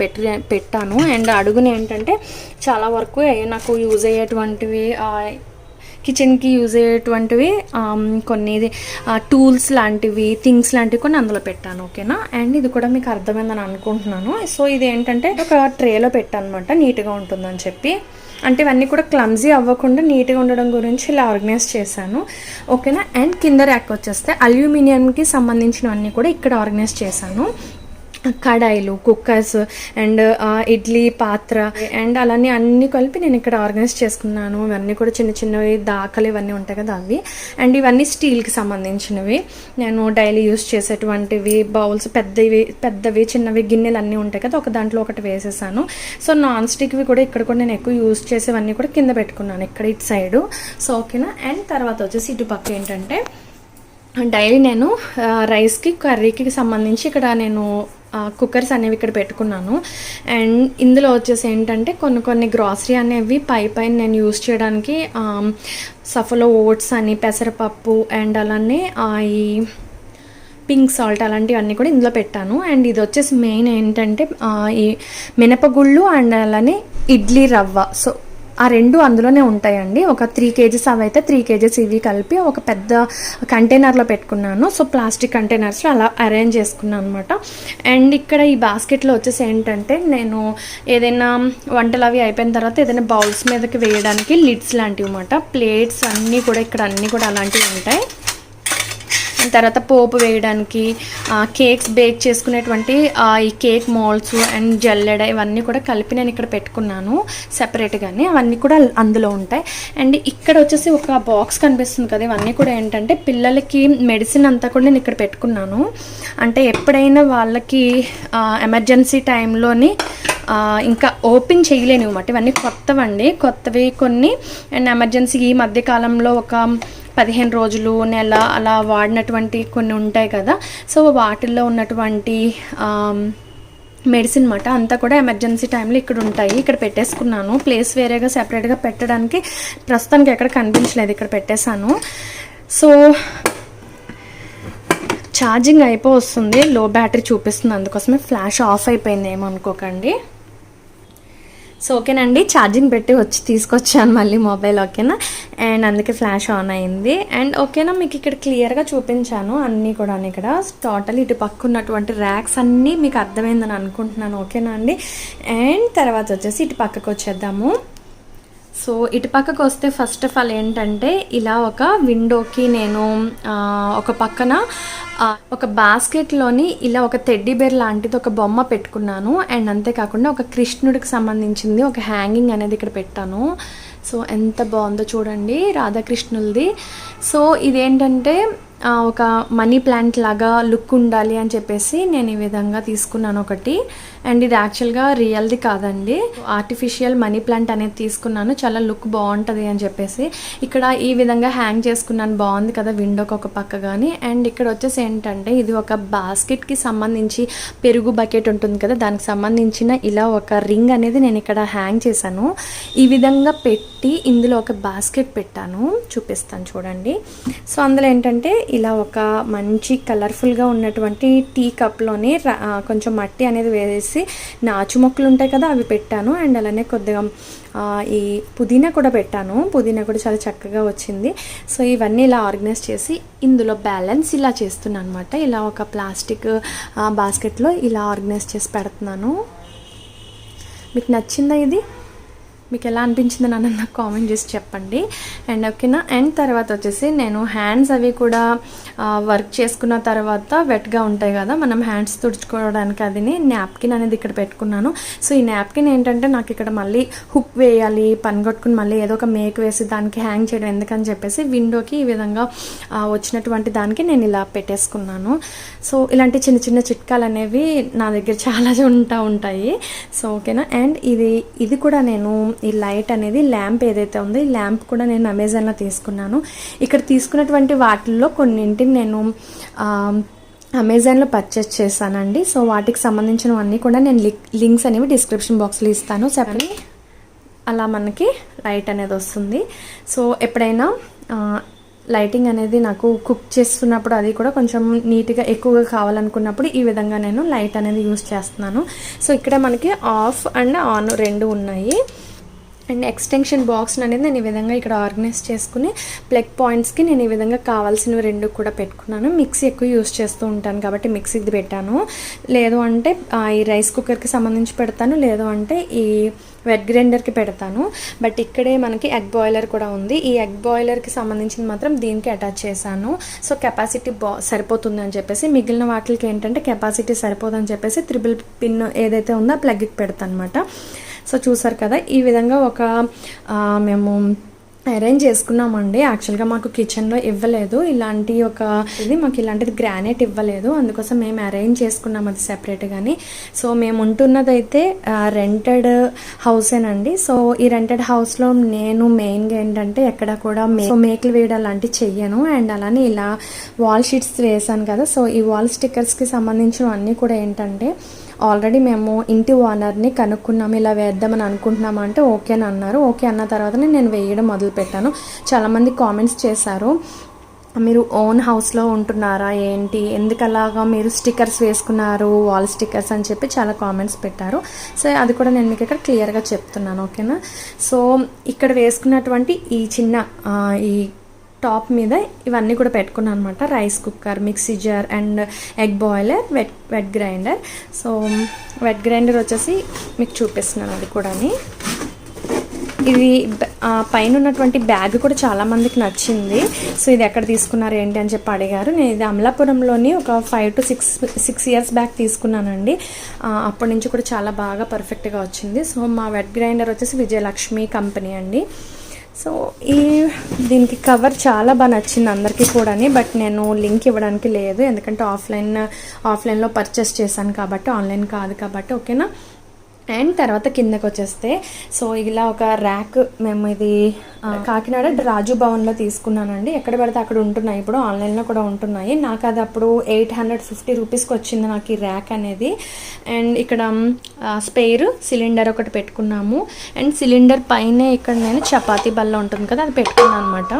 పెట్టాను. అండ్ అడుగుని ఏంటంటే చాలా వరకు నాకు యూజ్ అయ్యేటువంటివి, కిచెన్కి యూజ్ అయ్యేటువంటివి కొన్ని టూల్స్ లాంటివి, థింగ్స్ లాంటివి కొన్ని అందులో పెట్టాను. ఓకేనా. అండ్ ఇది కూడా మీకు అర్థమైందని అనుకుంటున్నాను. సో ఇది ఏంటంటే ఒక ట్రేలో పెట్టాను అనమాట, నీట్గా ఉంటుందని చెప్పి. అంటే ఇవన్నీ కూడా క్లమ్జీ అవ్వకుండా నీట్గా ఉండడం గురించి ఇలా ఆర్గనైజ్ చేశాను. ఓకేనా. అండ్ కింద ర్యాక్ వచ్చేస్తే అల్యూమినియంకి సంబంధించినవన్నీ కూడా ఇక్కడ ఆర్గనైజ్ చేశాను. కడాయిలు, కుక్కర్స్ అండ్ ఇడ్లీ పాత్ర అండ్ అలానే అన్నీ కలిపి నేను ఇక్కడ ఆర్గనైజ్ చేసుకున్నాను. ఇవన్నీ కూడా చిన్న చిన్నవి దాఖలు ఇవన్నీ ఉంటాయి కదా అవి. అండ్ ఇవన్నీ స్టీల్కి సంబంధించినవి, నేను డైలీ యూస్ చేసేటువంటివి. బౌల్స్ పెద్దవి చిన్నవి గిన్నెలు అన్నీ ఉంటాయి కదా, ఒక దాంట్లో ఒకటి వేసేసాను. సో నాన్ స్టిక్వి కూడా ఇక్కడ కూడా నేను ఎక్కువ యూస్ చేసేవన్నీ కూడా కింద పెట్టుకున్నాను ఇక్కడ ఇటు సైడు. సో ఓకేనా. అండ్ తర్వాత వచ్చేసి ఇటు పక్క ఏంటంటే డైలీ నేను రైస్కి కర్రీకి సంబంధించి ఇక్కడ నేను కుక్కర్స్ అనేవి ఇక్కడ పెట్టుకున్నాను. అండ్ ఇందులో వచ్చేసి ఏంటంటే కొన్ని గ్రాసరీ అనేవి పైన నేను యూస్ చేయడానికి సఫలో ఓట్స్ అని, పెసరపప్పు అండ్ అలానే ఈ పింక్ సాల్ట్ అలాంటివన్నీ కూడా ఇందులో పెట్టాను. అండ్ ఇది వచ్చేసి మెయిన్ ఏంటంటే ఈ మినపగుళ్ళు అండ్ అలానే ఇడ్లీ రవ్వ. సో ఆ రెండు అందులోనే ఉంటాయండి. ఒక 3 kgs అవి అయితే 3 kgs ఇవి కలిపి ఒక పెద్ద కంటైనర్లో పెట్టుకున్నాను. సో ప్లాస్టిక్ కంటైనర్స్లో అలా అరేంజ్ చేసుకున్నాను అనమాట. అండ్ ఇక్కడ ఈ బాస్కెట్లో వచ్చేసి ఏంటంటే నేను ఏదైనా వంటలు అవి అయిపోయిన తర్వాత ఏదైనా బౌల్స్ మీదకి వేయడానికి లిడ్స్ లాంటివి అనమాట. ప్లేట్స్ అన్నీ కూడా ఇక్కడ అన్నీ కూడా అలాంటివి ఉంటాయి. తర్వాత పోపు వేయడానికి, కేక్స్ బేక్ చేసుకునేటువంటి ఈ కేక్ మోల్డ్స్ అండ్ జల్లెడ ఇవన్నీ కూడా కలిపి నేను ఇక్కడ పెట్టుకున్నాను సెపరేట్గానే. అవన్నీ కూడా అందులో ఉంటాయి. అండ్ ఇక్కడ వచ్చేసి ఒక బాక్స్ కనిపిస్తుంది కదా, ఇవన్నీ కూడా ఏంటంటే పిల్లలకి మెడిసిన్ అంతా కూడా నేను ఇక్కడ పెట్టుకున్నాను. అంటే ఎప్పుడైనా వాళ్ళకి ఎమర్జెన్సీ టైంలోని ఇంకా ఓపెన్ చేయలేనివి అన్నమాట. ఇవన్నీ కొత్తవి కొన్ని. అండ్ ఎమర్జెన్సీ ఈ మధ్యకాలంలో ఒక 15 రోజులు, నెల అలా వాడినటువంటి కొన్ని ఉంటాయి కదా. సో వాటిల్లో ఉన్నటువంటి మెడిసిన్ మాట అంతా కూడా ఎమర్జెన్సీ టైంలో ఇక్కడ ఉంటాయి. ఇక్కడ పెట్టేసుకున్నాను. ప్లేస్ వేరేగా సెపరేట్గా పెట్టడానికి ప్రస్తుతానికి ఎక్కడ కనిపించలేదు, ఇక్కడ పెట్టేశాను. సో ఛార్జింగ్ వస్తుంది, లో బ్యాటరీ చూపిస్తుంది, అందుకోసమే ఫ్లాష్ ఆఫ్ అయిపోయింది, ఏమనుకోకండి. సో ఓకేనండి, ఛార్జింగ్ పెట్టి వచ్చి తీసుకొచ్చాను మళ్ళీ మొబైల్. ఓకేనా. అండ్ అందుకే ఫ్లాష్ ఆన్ అయింది. అండ్ ఓకేనా, మీకు ఇక్కడ క్లియర్గా చూపించాను అన్నీ కూడా. ఇక్కడ టోటల్ ఇటు పక్క ఉన్నటువంటి ర్యాక్స్ అన్నీ మీకు అర్థమైందని అనుకుంటున్నాను. ఓకేనా అండి. అండ్ తర్వాత వచ్చేసి ఇటు పక్కకు వచ్చేద్దాము. సో ఇటు పక్కకు వస్తే ఫస్ట్ ఆఫ్ ఆల్ ఏంటంటే ఇలా ఒక విండోకి నేను ఒక పక్కన ఒక బాస్కెట్లోని ఇలా ఒక టెడ్డీ బేర్ లాంటిది ఒక బొమ్మ పెట్టుకున్నాను. అండ్ అంతేకాకుండా ఒక కృష్ణుడికి సంబంధించింది ఒక హ్యాంగింగ్ అనేది ఇక్కడ పెట్టాను. సో ఎంత బాగుందో చూడండి, రాధాకృష్ణులది. సో ఇదేంటంటే ఒక మనీ ప్లాంట్ లాగా లుక్ ఉండాలి అని చెప్పేసి నేను ఈ విధంగా తీసుకున్నాను ఒకటి. అండ్ ఇది యాక్చువల్గా రియల్ది కాదండి, ఆర్టిఫిషియల్ మనీ ప్లాంట్ అనేది తీసుకున్నాను. చాలా లుక్ బాగుంటుంది అని చెప్పేసి ఇక్కడ ఈ విధంగా హ్యాంగ్ చేసుకున్నాను. బాగుంది కదా విండోకి ఒక పక్క కానీ. అండ్ ఇక్కడ వచ్చేసి ఏంటంటే ఇది ఒక బాస్కెట్కి సంబంధించి పెరుగు బకెట్ ఉంటుంది కదా, దానికి సంబంధించిన ఇలా ఒక రింగ్ అనేది నేను ఇక్కడ హ్యాంగ్ చేశాను. ఈ విధంగా పెట్టి ఇందులో ఒక బాస్కెట్ పెట్టాను, చూపిస్తాను చూడండి. సో అందులో ఏంటంటే ఇలా ఒక మంచి కలర్ఫుల్గా ఉన్నటువంటి టీ కప్లోని కొంచెం మట్టి అనేది వేసి నాచు మొక్కలు ఉంటాయి కదా అవి పెట్టాను. అండ్ అలానే కొద్దిగా ఈ పుదీనా కూడా పెట్టాను. పుదీనా కూడా చాలా చక్కగా వచ్చింది. సో ఇవన్నీ ఇలా ఆర్గనైజ్ చేసి ఇందులో బ్యాలెన్స్ ఇలా చేస్తున్నాను అనమాట. ఇలా ఒక ప్లాస్టిక్ బాస్కెట్లో ఇలా ఆర్గనైజ్ చేసి పెడుతున్నాను. మీకు నచ్చిందా ఇది? మీకు ఎలా అనిపించింది నన్ను నాకు కామెంట్ చేసి చెప్పండి. అండ్ ఓకేనా. అండ్ తర్వాత వచ్చేసి నేను హ్యాండ్స్ అవి కూడా వర్క్ చేసుకున్న తర్వాత వెట్గా ఉంటాయి కదా, మనం హ్యాండ్స్ తుడుచుకోవడానికి అది నాప్కిన్ అనేది ఇక్కడ పెట్టుకున్నాను. సో ఈ నాప్కిన్ ఏంటంటే నాకు ఇక్కడ మళ్ళీ హుక్ వేయాలి, పనిగొట్టుకుని మళ్ళీ ఏదో ఒక మేక్ వేసి దానికి హ్యాంగ్ చేయడం ఎందుకని చెప్పేసి విండోకి ఈ విధంగా వచ్చినటువంటి దానికి నేను ఇలా పెట్టేసుకున్నాను. సో ఇలాంటి చిన్న చిన్న చిట్కాలు అనేవి నా దగ్గర చాలా ఉంటాయి. సో ఓకేనా. అండ్ ఇది కూడా నేను ఈ లైట్ అనేది ల్యాంప్ ఏదైతే ఉందో ఈ ల్యాంప్ కూడా నేను అమెజాన్లో తీసుకున్నాను. ఇక్కడ తీసుకున్నటువంటి వాటిల్లో కొన్నింటిని నేను అమెజాన్లో పర్చేస్ చేశానండి. సో వాటికి సంబంధించినవన్నీ కూడా నేను లింక్స్ అనేవి డిస్క్రిప్షన్ బాక్స్లో ఇస్తాను. చెప్పని అలా మనకి లైట్ అనేది వస్తుంది. సో ఎప్పుడైనా లైటింగ్ అనేది నాకు కుక్ చేస్తున్నప్పుడు అది కూడా కొంచెం నీట్గా ఎక్కువగా కావాలనుకున్నప్పుడు ఈ విధంగా నేను లైట్ అనేది యూస్ చేస్తున్నాను. సో ఇక్కడ మనకి ఆఫ్ అండ్ ఆన్ రెండు ఉన్నాయి. అండ్ ఎక్స్టెన్షన్ బాక్స్ అనేది నేను ఈ విధంగా ఇక్కడ ఆర్గనైజ్ చేసుకుని ప్లగ్ పాయింట్స్కి నేను ఈ విధంగా కావాల్సినవి 2 కూడా పెట్టుకున్నాను. మిక్సీ ఎక్కువ యూస్ చేస్తూ ఉంటాను కాబట్టి మిక్సీది పెట్టాను. లేదు అంటే ఈ రైస్ కుక్కర్కి సంబంధించి పెడతాను, లేదు అంటే ఈ వెట్ గ్రైండర్కి పెడతాను. బట్ ఇక్కడే మనకి ఎగ్ బాయిలర్ కూడా ఉంది. ఈ ఎగ్ బాయిలర్కి సంబంధించింది మాత్రం దీనికి అటాచ్ చేశాను. సో కెపాసిటీ సరిపోతుంది అని చెప్పేసి, మిగిలిన వాటికి ఏంటంటే కెపాసిటీ సరిపోదని చెప్పేసి 3 పిన్ ఏదైతే ఉందో ఆ ప్లగ్కి పెడతాను అనమాట. సో చూసారు కదా, ఈ విధంగా ఒక మేము అరేంజ్ చేసుకున్నామండి. యాక్చువల్గా మాకు కిచెన్లో ఇవ్వలేదు ఇలాంటి మాకు ఇలాంటిది గ్రానైట్ ఇవ్వలేదు, అందుకోసం మేము అరేంజ్ చేసుకున్నాం అది సెపరేట్గాని. సో మేము ఉంటున్నదైతే రెంటెడ్ హౌసేనండి. సో ఈ రెంటెడ్ హౌస్లో నేను మెయిన్గా ఏంటంటే ఎక్కడ కూడా మేకులు వేయడం అలాంటివి చెయ్యను. అండ్ అలానే ఇలా వాల్ షీట్స్ వేసాను కదా, సో ఈ వాల్ స్టిక్కర్స్కి సంబంధించిన అన్నీ కూడా ఏంటంటే ఆల్రెడీ మేము ఇంటి ఓనర్ని కనుక్కున్నాము, ఇలా వేద్దామని అనుకుంటున్నాము అంటే ఓకే అని అన్నారు. ఓకే అన్న తర్వాతనే నేను వేయడం మొదలుపెట్టాను. చాలామంది కామెంట్స్ చేశారు, మీరు ఓన్ హౌస్లో ఉంటున్నారా ఏంటి, ఎందుకలాగా మీరు స్టిక్కర్స్ వేసుకున్నారు వాల్ స్టిక్కర్స్ అని చెప్పి చాలా కామెంట్స్ పెట్టారు. సో అది కూడా నేను మీకు ఇక్కడ క్లియర్గా చెప్తున్నాను, ఓకేనా. సో ఇక్కడ వేసుకున్నటువంటి ఈ చిన్న ఈ టాప్ మీద ఇవన్నీ కూడా పెట్టుకున్నాను అనమాట. Rice cooker, mixie jar and egg boiler, wet grinder. So wet grinder వచ్చేసి మీకు చూపిస్తున్నాను అది కూడా. ఇది పైన ఉన్నటువంటి బ్యాగ్ కూడా చాలామందికి నచ్చింది. సో ఇది ఎక్కడ తీసుకున్నారు ఏంటి అని చెప్పి అడిగారు. నేను ఇది అమలాపురంలోని ఒక 5 to 6 years బ్యాక్ తీసుకున్నానండి. అప్పటి నుంచి కూడా చాలా బాగా పర్ఫెక్ట్గా వచ్చింది. సో మా వెట్ గ్రైండర్ వచ్చేసి విజయలక్ష్మి కంపెనీ అండి. సో దీనికి కవర్ చాలా బాగా నచ్చింది అందరికీ కూడా, బట్ నేను లింక్ ఇవ్వడానికి లేదు, ఎందుకంటే ఆఫ్లైన్లో పర్చేస్ చేశాను కాబట్టి, ఆన్లైన్ కాదు కాబట్టి, ఓకేనా. అండ్ తర్వాత కిందకి వచ్చేస్తే సో ఇలా ఒక ర్యాక్ మేము ఇది కాకినాడ రాజు భవన్లో తీసుకున్నానండి. ఎక్కడ పడితే అక్కడ ఉంటున్నాయి, ఇప్పుడు ఆన్లైన్లో కూడా ఉంటున్నాయి. నాకు అది అప్పుడు 850 రూపీస్కి వచ్చింది నాకు ఈ ర్యాక్ అనేది. అండ్ ఇక్కడ స్పేర్ సిలిండర్ ఒకటి పెట్టుకున్నాము. అండ్ సిలిండర్ పైన ఇక్కడ నేను చపాతీ బల్ల ఉంటుంది కదా అది పెట్టుకున్నాను అనమాట.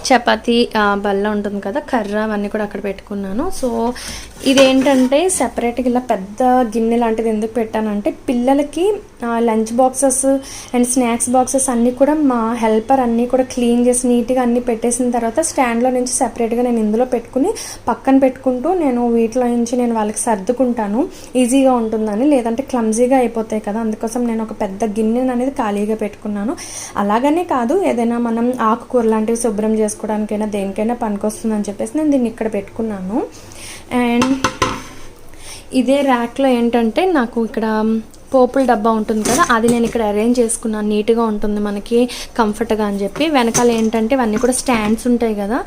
చపాతీ బల్ల ఉంటుంది కదా, కర్ర, అవన్నీ కూడా అక్కడ పెట్టుకున్నాను. సో ఇదేంటంటే సెపరేట్గా ఇలా పెద్ద గిన్నె లాంటిది ఎందుకు పెట్టానంటే పిల్లలకి lunch boxes and snacks boxes అన్నీ కూడా మా హెల్పర్ అన్నీ కూడా క్లీన్ చేసి నీట్గా అన్నీ పెట్టేసిన తర్వాత స్టాండ్లో నుంచి సెపరేట్గా నేను ఇందులో పెట్టుకుని పక్కన పెట్టుకుంటూ నేను వీటిలో నుంచి నేను వాళ్ళకి సర్దుకుంటాను, ఈజీగా ఉంటుందని. లేదంటే క్లమ్జీగా అయిపోతాయి కదా, అందుకోసం నేను ఒక పెద్ద గిన్నెను అనేది ఖాళీగా పెట్టుకున్నాను. అలాగనే కాదు, ఏదైనా మనం ఆకుకూర లాంటివి శుభ్రం చేసుకోవడానికైనా దేనికైనా పనికొస్తుందని చెప్పేసి నేను దీన్ని ఇక్కడ పెట్టుకున్నాను. అండ్ ఇదే ర్యాక్లో ఏంటంటే నాకు ఇక్కడ పోపుల డబ్బా ఉంటుంది కదా, అది నేను ఇక్కడ అరేంజ్ చేసుకున్నాను. నీట్గా ఉంటుంది మనకి, కంఫర్ట్గా అని చెప్పి. వెనకాల ఏంటంటే ఇవన్నీ కూడా స్టాండ్స్ ఉంటాయి కదా,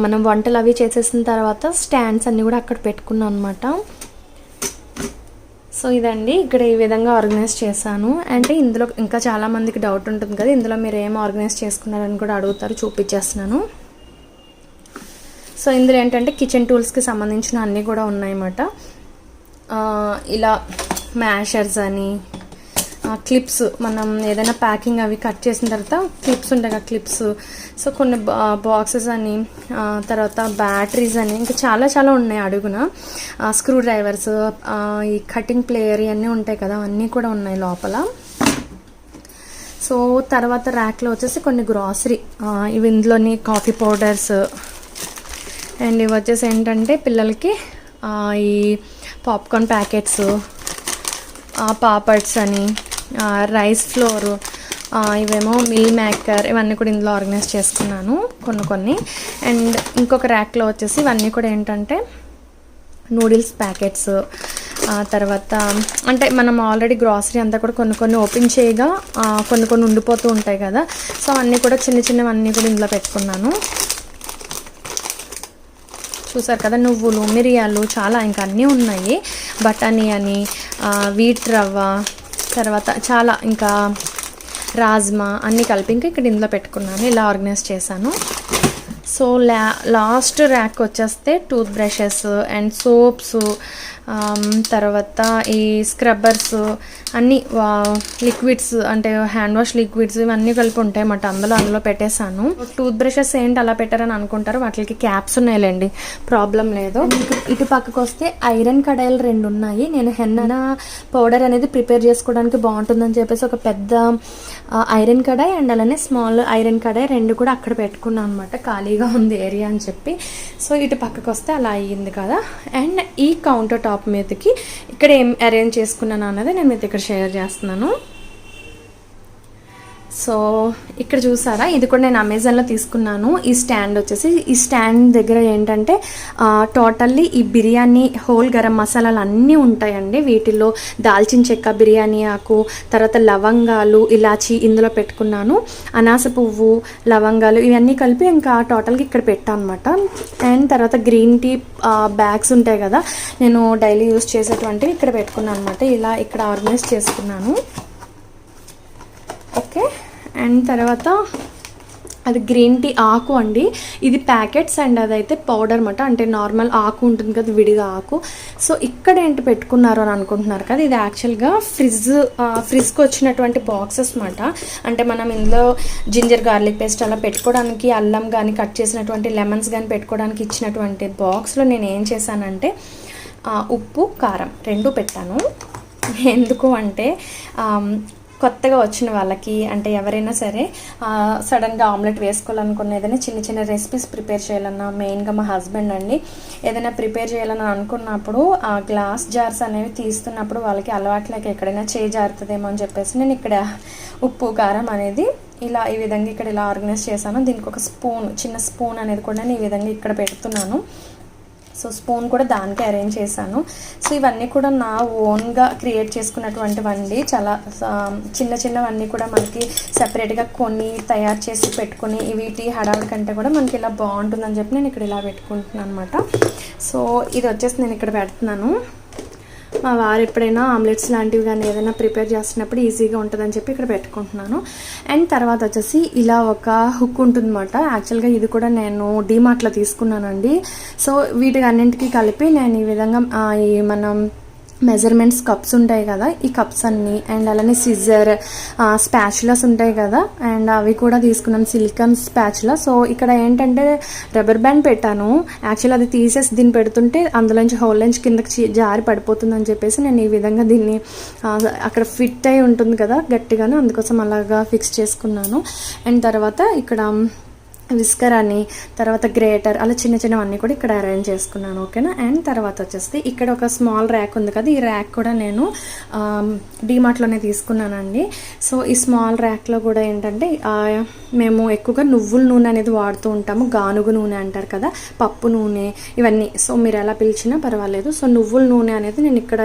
మనం వంటలు అవి చేసేసిన తర్వాత స్టాండ్స్ అన్నీ కూడా అక్కడ పెట్టుకున్నాను అనమాట. సో ఇదండి ఇక్కడ ఈ విధంగా ఆర్గనైజ్ చేశాను. అంటే ఇందులో ఇంకా చాలామందికి డౌట్ ఉంటుంది కదా, ఇందులో మీరు ఏం ఆర్గనైజ్ చేసుకున్నారని కూడా అడుగుతారు, చూపించేస్తున్నాను. సో ఇందులో ఏంటంటే కిచెన్ టూల్స్కి సంబంధించిన అన్నీ కూడా ఉన్నాయన్నమాట. ఇలా మ్యాషర్స్ అని, క్లిప్స్, మనం ఏదైనా ప్యాకింగ్ అవి కట్ చేసిన తర్వాత క్లిప్స్ ఉంటాయి కదా, క్లిప్స్. సో కొన్ని బాక్సెస్ అని, తర్వాత బ్యాటరీస్ అని, ఇంకా చాలా చాలా ఉన్నాయి అడుగున. స్క్రూ డ్రైవర్స్, ఈ కటింగ్ ప్లేయర్ ఇవన్నీ ఉంటాయి కదా, అన్నీ కూడా ఉన్నాయి లోపల. సో తర్వాత ర్యాక్లో వచ్చేసి కొన్ని గ్రాసరీ, ఇవి ఇందులోని కాఫీ పౌడర్స్. అండ్ ఇవి వచ్చేసి ఏంటంటే పిల్లలకి ఈ పాప్కార్న్ ప్యాకెట్స్, పాపడ్స్ అని, రైస్ ఫ్లోరు, ఇవేమో మిల్ మేకర్, ఇవన్నీ కూడా ఇందులో ఆర్గనైజ్ చేసుకున్నాను కొన్ని. అండ్ ఇంకొక ర్యాక్లో వచ్చేసి ఇవన్నీ కూడా ఏంటంటే నూడిల్స్ ప్యాకెట్స్. తర్వాత అంటే మనం ఆల్రెడీ గ్రాసరీ అంతా కూడా కొన్ని ఓపెన్ చేయగా కొన్ని ఉండిపోతూ ఉంటాయి కదా, సో అన్నీ కూడా చిన్నవన్నీ కూడా ఇందులో పెట్టుకున్నాను. చూసారు కదా, నువ్వులు, మిరియాలు, చాలా ఇంకా అన్నీ ఉన్నాయి. బఠానీ అని, వీట్ రవ్వ, తర్వాత చాలా ఇంకా రాజ్మా అన్నీ కలిపి ఇంకా ఇక్కడ ఇందులో పెట్టుకున్నాను. ఇలా ఆర్గనైజ్ చేశాను. సో లాస్ట్ ర్యాక్ వచ్చేస్తే టూత్ బ్రషెస్ అండ్ సోప్స్, తర్వాత ఈ స్క్రబ్బర్స్ అన్నీ లిక్విడ్స్ అంటే హ్యాండ్ వాష్ లిక్విడ్స్ ఇవన్నీ కలిపి ఉంటాయి అన్నమాట. అందులో పెట్టేశాను. టూత్ బ్రషెస్ ఏంటి అలా పెట్టారని అనుకుంటారు, వాటికి క్యాప్స్ ఉన్నాయిలేండి, ప్రాబ్లం లేదు. ఇటు పక్కకు వస్తే ఐరన్ కడాయిలు 2 ఉన్నాయి. నేను హెన్నా పౌడర్ అనేది ప్రిపేర్ చేసుకోవడానికి బాగుంటుందని చెప్పేసి ఒక పెద్ద ఐరన్ కడాయి అండ్ అలానే స్మాల్ ఐరన్ కడాయి 2 కూడా అక్కడ పెట్టుకున్నాను అనమాట, ఖాళీగా ఉంది ఏరియా అని చెప్పి. సో ఇటు పక్కకు వస్తే అలా అయ్యింది కదా. అండ్ ఈ కౌంటర్ టాప్ మీదకి ఇక్కడ ఏం అరేంజ్ చేసుకున్నాను అన్నది నేను మీతో ఇక్కడ షేర్ చేస్తున్నాను. సో ఇక్కడ చూసారా, ఇది కూడా నేను అమెజాన్లో తీసుకున్నాను. ఈ స్టాండ్ వచ్చేసి, ఈ స్టాండ్ దగ్గర ఏంటంటే టోటల్లీ ఈ బిర్యానీ హోల్ గరం మసాలాలు అన్నీ ఉంటాయండి. వీటిల్లో దాల్చిన చెక్క, బిర్యానీ ఆకు, తర్వాత లవంగాలు, ఇలాచి ఇందులో పెట్టుకున్నాను. అనాస పువ్వు, లవంగాలు ఇవన్నీ కలిపి ఇంకా టోటల్గా ఇక్కడ పెట్టాను అనమాట. అండ్ తర్వాత గ్రీన్ టీ బ్యాగ్స్ ఉంటాయి కదా, నేను డైలీ యూస్ చేసేటువంటివి ఇక్కడ పెట్టుకున్నాను అనమాట. ఇలా ఇక్కడ ఆర్గనైజ్ చేసుకున్నాను. ఓకే. అండ్ తర్వాత అది గ్రీన్ టీ ఆకు అండి, ఇది ప్యాకెట్స్ అండ్ అదైతే పౌడర్ అనమాట. అంటే నార్మల్ ఆకు ఉంటుంది కదా, విడిగా ఆకు. సో ఇక్కడ ఏంటి పెట్టుకున్నారు అని అనుకుంటున్నారు కదా, ఇది యాక్చువల్గా ఫ్రిడ్జ్కి వచ్చినటువంటి బాక్సెస్ అనమాట. అంటే మనం ఇందులో జింజర్ గార్లిక్ పేస్ట్ అలా పెట్టుకోవడానికి, అల్లం కానీ కట్ చేసినటువంటి లెమన్స్ కానీ పెట్టుకోవడానికి ఇచ్చినటువంటి బాక్స్లో నేను ఏం చేశానంటే ఉప్పు, కారం 2 పెట్టాను. ఎందుకు అంటే కొత్తగా వచ్చిన వాళ్ళకి, అంటే ఎవరైనా సరే సడన్గా ఆమ్లెట్ వేసుకోవాలనుకున్న, ఏదైనా చిన్న చిన్న రెసిపీస్ ప్రిపేర్ చేయాలన్నా, మెయిన్గా మా హస్బెండ్ అండి ఏదైనా ప్రిపేర్ చేయాలని అనుకున్నప్పుడు ఆ గ్లాస్ జార్స్ అనేవి తీస్తున్నప్పుడు వాళ్ళకి అలవాట్లేక ఎక్కడైనా జారుతుందేమో అని చెప్పేసి నేను ఇక్కడ ఉప్పు, కారం అనేది ఇలా ఈ విధంగా ఇక్కడ ఇలా ఆర్గనైజ్ చేశాను. దీనికి ఒక చిన్న స్పూన్ అనేది కూడా నేను ఈ విధంగా ఇక్కడ పెడుతున్నాను. సో స్పూన్ కూడా దానికి అరేంజ్ చేశాను. సో ఇవన్నీ కూడా నా ఓన్గా క్రియేట్ చేసుకున్నటువంటివండి. చాలా చిన్నవన్నీ కూడా మనకి సెపరేట్గా కొన్ని తయారు చేసి పెట్టుకుని వీటి హడావుడి కంటే కూడా మనకి ఇలా బాగుంటుందని చెప్పి నేను ఇక్కడ ఇలా పెట్టుకుంటున్నాను అనమాట. సో ఇది వచ్చేసి నేను ఇక్కడ పెడుతున్నాను. మా వారు ఎప్పుడైనా ఆమ్లెట్స్ లాంటివి కానీ ఏదైనా ప్రిపేర్ చేస్తున్నప్పుడు ఈజీగా ఉంటుందని చెప్పి ఇక్కడ పెట్టుకుంటున్నాను. అండ్ తర్వాత వచ్చేసి ఇలా ఒక హుక్ ఉంటుందన్నమాట. యాక్చువల్గా ఇది కూడా నేను డీమార్ట్లో తీసుకున్నానండి. సో వీటికి అన్నింటికి కలిపి నేను ఈ విధంగా ఈ మనం మెజర్మెంట్స్ కప్స్ ఉంటాయి కదా, ఈ కప్స్ అన్నీ అండ్ అలానే సిజర్, స్పాచులాస్ ఉంటాయి కదా, అండ్ అవి కూడా తీసుకున్నాను, సిలికాన్ స్పాచులా. సో ఇక్కడ ఏంటంటే రబ్బర్ బ్యాండ్ పెట్టాను. యాక్చువల్లీ అది తీసేసి దీన్ని పెడుతుంటే అందులోంచి హోల్ నుంచి కిందకి జారి పడిపోతుందని చెప్పేసి నేను ఈ విధంగా దీన్ని అక్కడ ఫిట్ అయి ఉంటుంది కదా గట్టిగాను, అందుకోసం అలాగా ఫిక్స్ చేసుకున్నాను. అండ్ తర్వాత ఇక్కడ విస్కర్ అని, తర్వాత గ్రేటర్, అలా చిన్నవన్నీ కూడా ఇక్కడ అరేంజ్ చేసుకున్నాను. ఓకేనా. అండ్ తర్వాత వచ్చేసి ఇక్కడ ఒక స్మాల్ ర్యాక్ ఉంది కదా, ఈ ర్యాక్ కూడా నేను డీమార్ట్లోనే తీసుకున్నానండి. సో ఈ స్మాల్ ర్యాక్లో కూడా ఏంటంటే మేము ఎక్కువగా నువ్వుల నూనె అనేది వాడుతూ ఉంటాము, గానుగు నూనె అంటారు కదా, పప్పు నూనె ఇవన్నీ. సో మీరు ఎలా పిలిచినా పర్వాలేదు. సో నువ్వుల నూనె అనేది నేను ఇక్కడ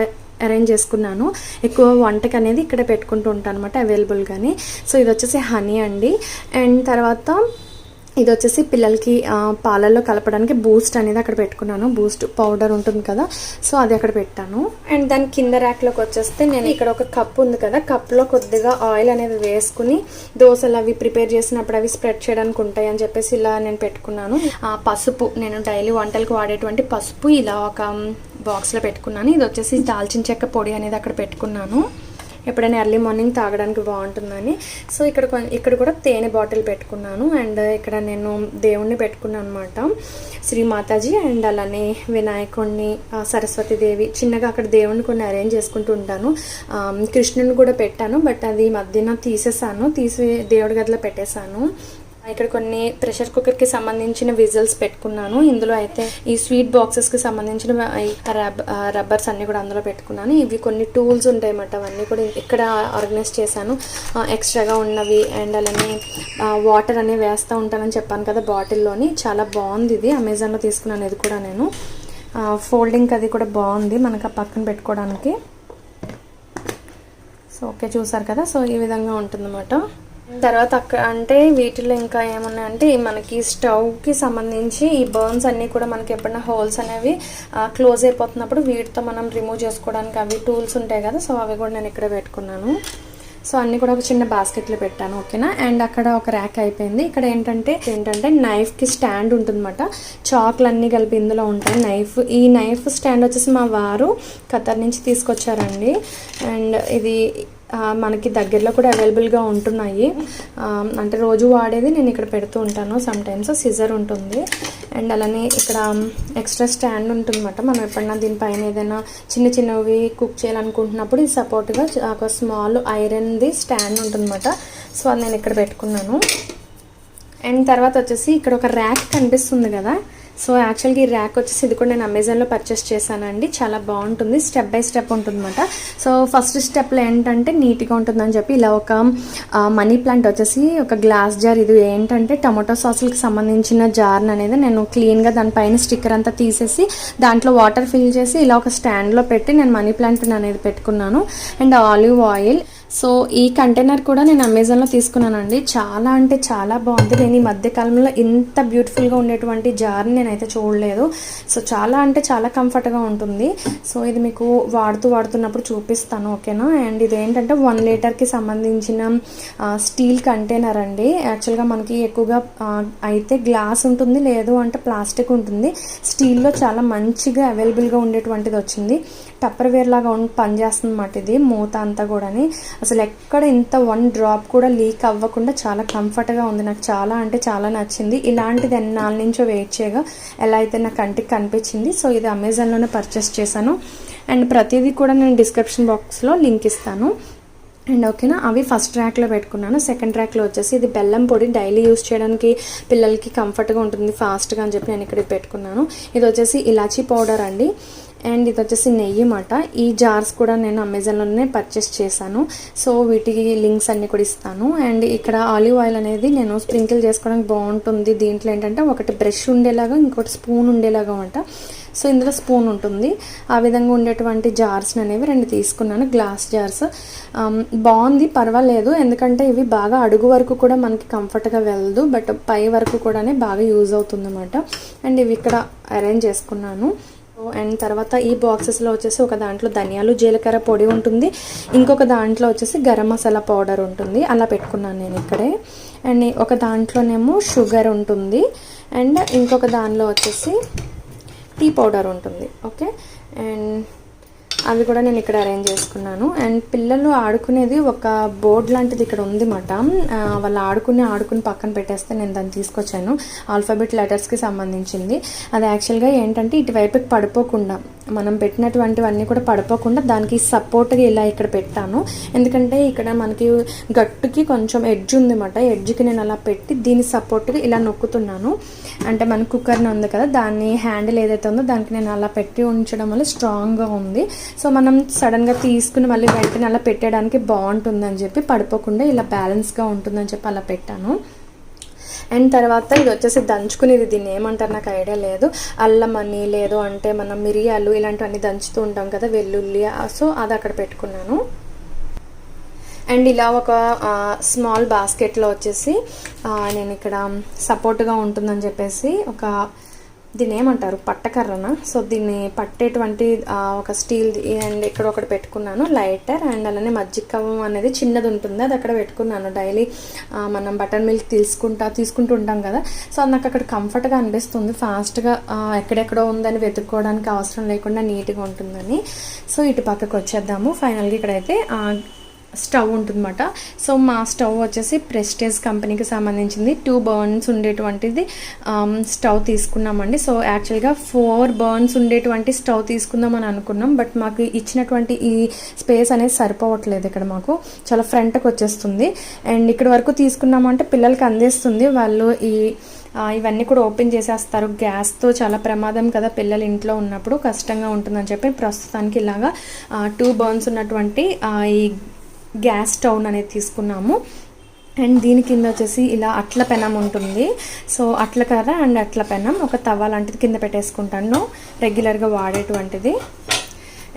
అరేంజ్ చేసుకున్నాను. ఎక్కువ వంటకి అనేది ఇక్కడ పెట్టుకుంటూ ఉంటాను అనమాట అవైలబుల్గాని. సో ఇది వచ్చేసి హనీ అండి. అండ్ తర్వాత ఇది వచ్చేసి పిల్లలకి పాలల్లో కలపడానికి బూస్ట్ అనేది అక్కడ పెట్టుకున్నాను. బూస్ట్ పౌడర్ ఉంటుంది కదా, సో అది అక్కడ పెట్టాను. అండ్ దాని కింద ర్యాక్లోకి వచ్చేస్తే నేను ఇక్కడ ఒక కప్ ఉంది కదా, కప్లో కొద్దిగా ఆయిల్ అనేది వేసుకుని దోశలు అవి ప్రిపేర్ చేసినప్పుడు అవి స్ప్రెడ్ చేయడానికి ఉంటాయి అని చెప్పేసి ఇలా నేను పెట్టుకున్నాను. పసుపు, నేను డైలీ వంటలకు వాడేటువంటి పసుపు ఇలా ఒక బాక్స్లో పెట్టుకున్నాను. ఇది వచ్చేసి దాల్చిన చెక్క పొడి అనేది అక్కడ పెట్టుకున్నాను, ఎప్పుడైనా ఎర్లీ మార్నింగ్ తాగడానికి బాగుంటుందని. సో ఇక్కడ కూడా తేనె బాటిల్ పెట్టుకున్నాను. అండ్ ఇక్కడ నేను దేవుణ్ణి పెట్టుకున్నాను అనమాట, శ్రీ మాతాజీ అండ్ అలానే వినాయకుడిని, సరస్వతీదేవి, చిన్నగా అక్కడ దేవుణ్ణి కొన్ని అరేంజ్ చేసుకుంటూ ఉంటాను. కృష్ణుని కూడా పెట్టాను, బట్ అది మధ్యన తీసి దేవుడి గదిలో పెట్టేశాను. ఇక్కడ కొన్ని ప్రెషర్ కుక్కర్కి సంబంధించిన విజిల్స్ పెట్టుకున్నాను. ఇందులో అయితే ఈ స్వీట్ బాక్సెస్కి సంబంధించిన రబ్బర్స్ అన్నీ కూడా అందులో పెట్టుకున్నాను. ఇవి కొన్ని టూల్స్ ఉంటాయి అన్నమాట, అవన్నీ కూడా ఇక్కడ ఆర్గనైజ్ చేశాను ఎక్స్ట్రాగా ఉన్నవి. అండ్ అలానే వాటర్ అనేవి వేస్తూ ఉంటానని చెప్పాను కదా బాటిల్లోని, చాలా బాగుంది ఇది, అమెజాన్లో తీసుకున్నాను. ఇది కూడా నేను ఫోల్డింగ్ అది కూడా బాగుంది మనకు ఆ పక్కన పెట్టుకోవడానికి. సో ఓకే, చూసారు కదా. సో ఈ విధంగా ఉంటుందన్నమాట. తర్వాత అంటే వీటిలో ఇంకా ఏమున్నాయంటే మనకి స్టవ్కి సంబంధించి ఈ బర్న్స్ అన్నీ కూడా మనకి ఎప్పుడైనా హోల్స్ అనేవి క్లోజ్ అయిపోతున్నప్పుడు వీటితో మనం రిమూవ్ చేసుకోవడానికి అవి టూల్స్ ఉంటాయి కదా, సో అవి కూడా నేను ఇక్కడ పెట్టుకున్నాను. సో అన్నీ కూడా ఒక చిన్న బాస్కెట్లో పెట్టాను, ఓకేనా. అండ్ అక్కడ ఒక ర్యాక్ అయిపోయింది. ఇక్కడ ఏంటంటే నైఫ్కి స్టాండ్ ఉంటుందన్నమాట. చాక్లు అన్నీ కలిపి ఇందులో ఉంటాయి. ఈ నైఫ్ స్టాండ్ వచ్చేసి మా వారు ఖతర్ నుంచి తీసుకొచ్చారండి. అండ్ ఇది మనకి దగ్గరలో కూడా అవైలబుల్గా ఉంటున్నాయి. అంటే రోజు వాడేది నేను ఇక్కడ పెడుతూ ఉంటాను. సమ్టైమ్స్ సిజర్ ఉంటుంది. అండ్ అలానే ఇక్కడ ఎక్స్ట్రా స్టాండ్ ఉంటుందన్నమాట. మనం ఎప్పుడన్నా దీనిపైన ఏదైనా చిన్నవి కుక్ చేయాలనుకుంటున్నప్పుడు ఇది సపోర్ట్గా ఒక స్మాల్ ఐరన్ది స్టాండ్ ఉంటుందన్నమాట. సో అది నేను ఇక్కడ పెట్టుకున్నాను. అండ్ తర్వాత వచ్చేసి ఇక్కడ ఒక ర్యాక్ కనిపిస్తుంది కదా. సో యాక్చువల్గా ఈ ర్యాక్ వచ్చేసి ఇది కూడా నేను అమెజాన్లో పర్చేస్ చేశానండి. చాలా బాగుంటుంది, స్టెప్ బై స్టెప్ ఉంటుందన్నమాట. సో ఫస్ట్ స్టెప్లో ఏంటంటే నీట్గా ఉంటుందని చెప్పి ఇలా ఒక మనీ ప్లాంట్ వచ్చేసి ఒక గ్లాస్ జార్, ఇది ఏంటంటే టమాటో సాసులకి సంబంధించిన జార్ అనేది నేను క్లీన్గా దానిపైన స్టిక్కర్ అంతా తీసేసి దాంట్లో వాటర్ ఫిల్ చేసి ఇలా ఒక స్టాండ్లో పెట్టి నేను మనీ ప్లాంట్ అనేది పెట్టుకున్నాను. And olive oil. సో ఈ కంటైనర్ కూడా నేను అమెజాన్లో తీసుకున్నానండి. చాలా అంటే చాలా బాగుంది. నేను ఈ మధ్యకాలంలో ఇంత బ్యూటిఫుల్గా ఉండేటువంటి జార్ని నేనైతే చూడలేదు. సో చాలా అంటే చాలా కంఫర్ట్గా ఉంటుంది. సో ఇది మీకు వాడుతున్నప్పుడు చూపిస్తాను, ఓకేనా. అండ్ ఇది ఏంటంటే 1 లీటర్కి సంబంధించిన స్టీల్ కంటైనర్ అండి. యాక్చువల్గా మనకి ఎక్కువగా అయితే గ్లాస్ ఉంటుంది, లేదు అంటే ప్లాస్టిక్ ఉంటుంది. స్టీల్లో చాలా మంచిగా అవైలబుల్గా ఉండేటువంటిది వచ్చింది. టప్పర్వేర్ లాగా పనిచేస్తుంది అన్నమాట. ఇది మూత అంతా కూడాని అసలు ఎక్కడ ఇంత 1 డ్రాప్ కూడా లీక్ అవ్వకుండా చాలా కంఫర్ట్గా ఉంది. నాకు చాలా అంటే చాలా నచ్చింది. ఇలాంటిది ఎన్నాళ్ళ నుంచో వెయిట్ చేయగా ఎలా అయితే నా కంటికి కనిపించింది. సో ఇది అమెజాన్లోనే పర్చేస్ చేశాను. అండ్ ప్రతిదీ కూడా నేను డిస్క్రిప్షన్ బాక్స్లో లింక్ ఇస్తాను. అండ్ ఓకేనా, అవి ఫస్ట్ ర్యాక్లో పెట్టుకున్నాను. సెకండ్ ర్యాక్లో వచ్చేసి ఇది బెల్లం పొడి, డైలీ యూస్ చేయడానికి పిల్లలకి కంఫర్ట్గా ఉంటుంది ఫాస్ట్గా అని చెప్పి నేను ఇక్కడ పెట్టుకున్నాను. ఇది వచ్చేసి ఇలాచీ పౌడర్ అండి. అండ్ ఇది వచ్చేసి నెయ్యి మాట. ఈ జార్స్ కూడా నేను అమెజాన్లోనే పర్చేస్ చేశాను. సో వీటికి లింక్స్ అన్నీ కూడా ఇస్తాను. అండ్ ఇక్కడ ఆలివ్ ఆయిల్ అనేది నేను స్ప్రింకిల్ చేసుకోవడానికి బాగుంటుంది. దీంట్లో ఏంటంటే ఒకటి బ్రష్ ఉండేలాగా, ఇంకోటి స్పూన్ ఉండేలాగా అంట. సో ఇందులో స్పూన్ ఉంటుంది. ఆ విధంగా ఉండేటువంటి జార్స్ అనేవి 2 తీసుకున్నాను, గ్లాస్ జార్స్. బాగుంది, పర్వాలేదు. ఎందుకంటే ఇవి బాగా అడుగు వరకు కూడా మనకి కంఫర్ట్గా వెళ్ళదు, బట్ పై వరకు కూడా బాగా యూజ్ అవుతుంది అన్నమాట. అండ్ ఇవి ఇక్కడ అరేంజ్ చేసుకున్నాను. అండ్ తర్వాత ఈ బాక్సెస్లో వచ్చేసి ఒక దాంట్లో ధనియాలు జీలకర్ర పొడి ఉంటుంది, ఇంకొక దాంట్లో వచ్చేసి గరం మసాలా పౌడర్ ఉంటుంది. అలా పెట్టుకున్నాను నేను ఇక్కడే. అండ్ ఒక దాంట్లోనేమో షుగర్ ఉంటుంది, అండ్ ఇంకొక దానిలో వచ్చేసి టీ పౌడర్ ఉంటుంది, ఓకే. అండ్ అవి కూడా నేను ఇక్కడ అరేంజ్ చేసుకున్నాను. అండ్ పిల్లలు ఆడుకునేది ఒక బోర్డ్ లాంటిది ఇక్కడ ఉంది మాట. వాళ్ళు ఆడుకుని పక్కన పెట్టేస్తే నేను దాన్ని తీసుకొచ్చాను. ఆల్ఫాబెట్ లెటర్స్కి సంబంధించింది. అది యాక్చువల్గా ఏంటంటే ఇటువైపుకి పడిపోకుండా, మనం పెట్టినటువంటివన్నీ కూడా పడిపోకుండా దానికి సపోర్ట్గా ఇలా ఇక్కడ పెట్టాను. ఎందుకంటే ఇక్కడ మనకి గట్టుకి కొంచెం ఎడ్జ్ ఉంది మాట. ఎడ్జ్కి నేను అలా పెట్టి దీని సపోర్ట్గా ఇలా నొక్కుతున్నాను. అంటే మన కుక్కర్ని ఉంది కదా, దాన్ని హ్యాండిల్ ఏదైతే ఉందో దానికి నేను అలా పెట్టి ఉంచడం వల్ల స్ట్రాంగ్గా ఉంది. సో మనం సడన్గా తీసుకుని మళ్ళీ వెంటనే అలా పెట్టడానికి బాగుంటుందని చెప్పి, పడిపోకుండా ఇలా బ్యాలెన్స్గా ఉంటుందని చెప్పి అలా పెట్టాను. అండ్ తర్వాత ఇది వచ్చేసి దంచుకునేది, దీన్ని ఏమంటారు నాకు ఐడియా లేదు. అల్లం అని, లేదు అంటే మనం మిరియాలు ఇలాంటివన్నీ దంచుతూ ఉంటాం కదా, వెల్లుల్లి. సో అది అక్కడ పెట్టుకున్నాను. అండ్ ఇలా ఒక స్మాల్ బాస్కెట్లో వచ్చేసి నేను ఇక్కడ సపోర్ట్గా ఉంటుందని చెప్పేసి ఒక, దీన్ని ఏమంటారు, పట్టకర్రనా. సో దీన్ని పట్టేటువంటి ఒక స్టీల్. అండ్ ఇక్కడ ఒకటి పెట్టుకున్నాను లైటర్. అండ్ అలానే మజ్జిగ కవ్వం అనేది చిన్నది ఉంటుంది, అది అక్కడ పెట్టుకున్నాను. డైలీ మనం బటర్ మిల్క్ తీసుకుంటూ ఉంటాం కదా. సో అది నాకు అక్కడ కంఫర్ట్గా అనిపిస్తుంది. ఫాస్ట్గా ఎక్కడెక్కడో ఉందని వెతుక్కోవడానికి అవసరం లేకుండా నీట్గా ఉంటుందని. సో ఇటు పక్కకు వచ్చేద్దాము. ఫైనల్గా ఇక్కడైతే స్టవ్ ఉంటుందన్నమాట. సో మా స్టవ్ వచ్చేసి ప్రెస్టేజ్ కంపెనీకి సంబంధించింది. 2 బర్న్స్ ఉండేటువంటిది స్టవ్ తీసుకున్నామండి. సో యాక్చువల్గా 4 బర్న్స్ ఉండేటువంటి స్టవ్ తీసుకుందామని అనుకున్నాం, బట్ మాకు ఇచ్చినటువంటి ఈ స్పేస్ అనేది సరిపోవట్లేదు. ఇక్కడ మాకు చాలా ఫ్రంట్కి వచ్చేస్తుంది. అండ్ ఇక్కడ వరకు తీసుకున్నామంటే పిల్లలకి అందేస్తుంది. వాళ్ళు ఇవన్నీ కూడా ఓపెన్ చేసేస్తారు. గ్యాస్తో చాలా ప్రమాదం కదా, పిల్లలు ఇంట్లో ఉన్నప్పుడు కష్టంగా ఉంటుందని చెప్పి ప్రస్తుతానికి ఇలాగా 2 బర్న్స్ ఉన్నటువంటి ఈ గ్యాస్ స్టవ్ అనేది తీసుకున్నాము. అండ్ దీని కింద వచ్చేసి ఇలా అట్ల పెనం ఉంటుంది. సో అట్ల కర్ర అండ్ అట్ల పెనం, ఒక తవ్వ లాంటిది కింద పెట్టేసుకుంటాను, రెగ్యులర్గా వాడేటువంటిది.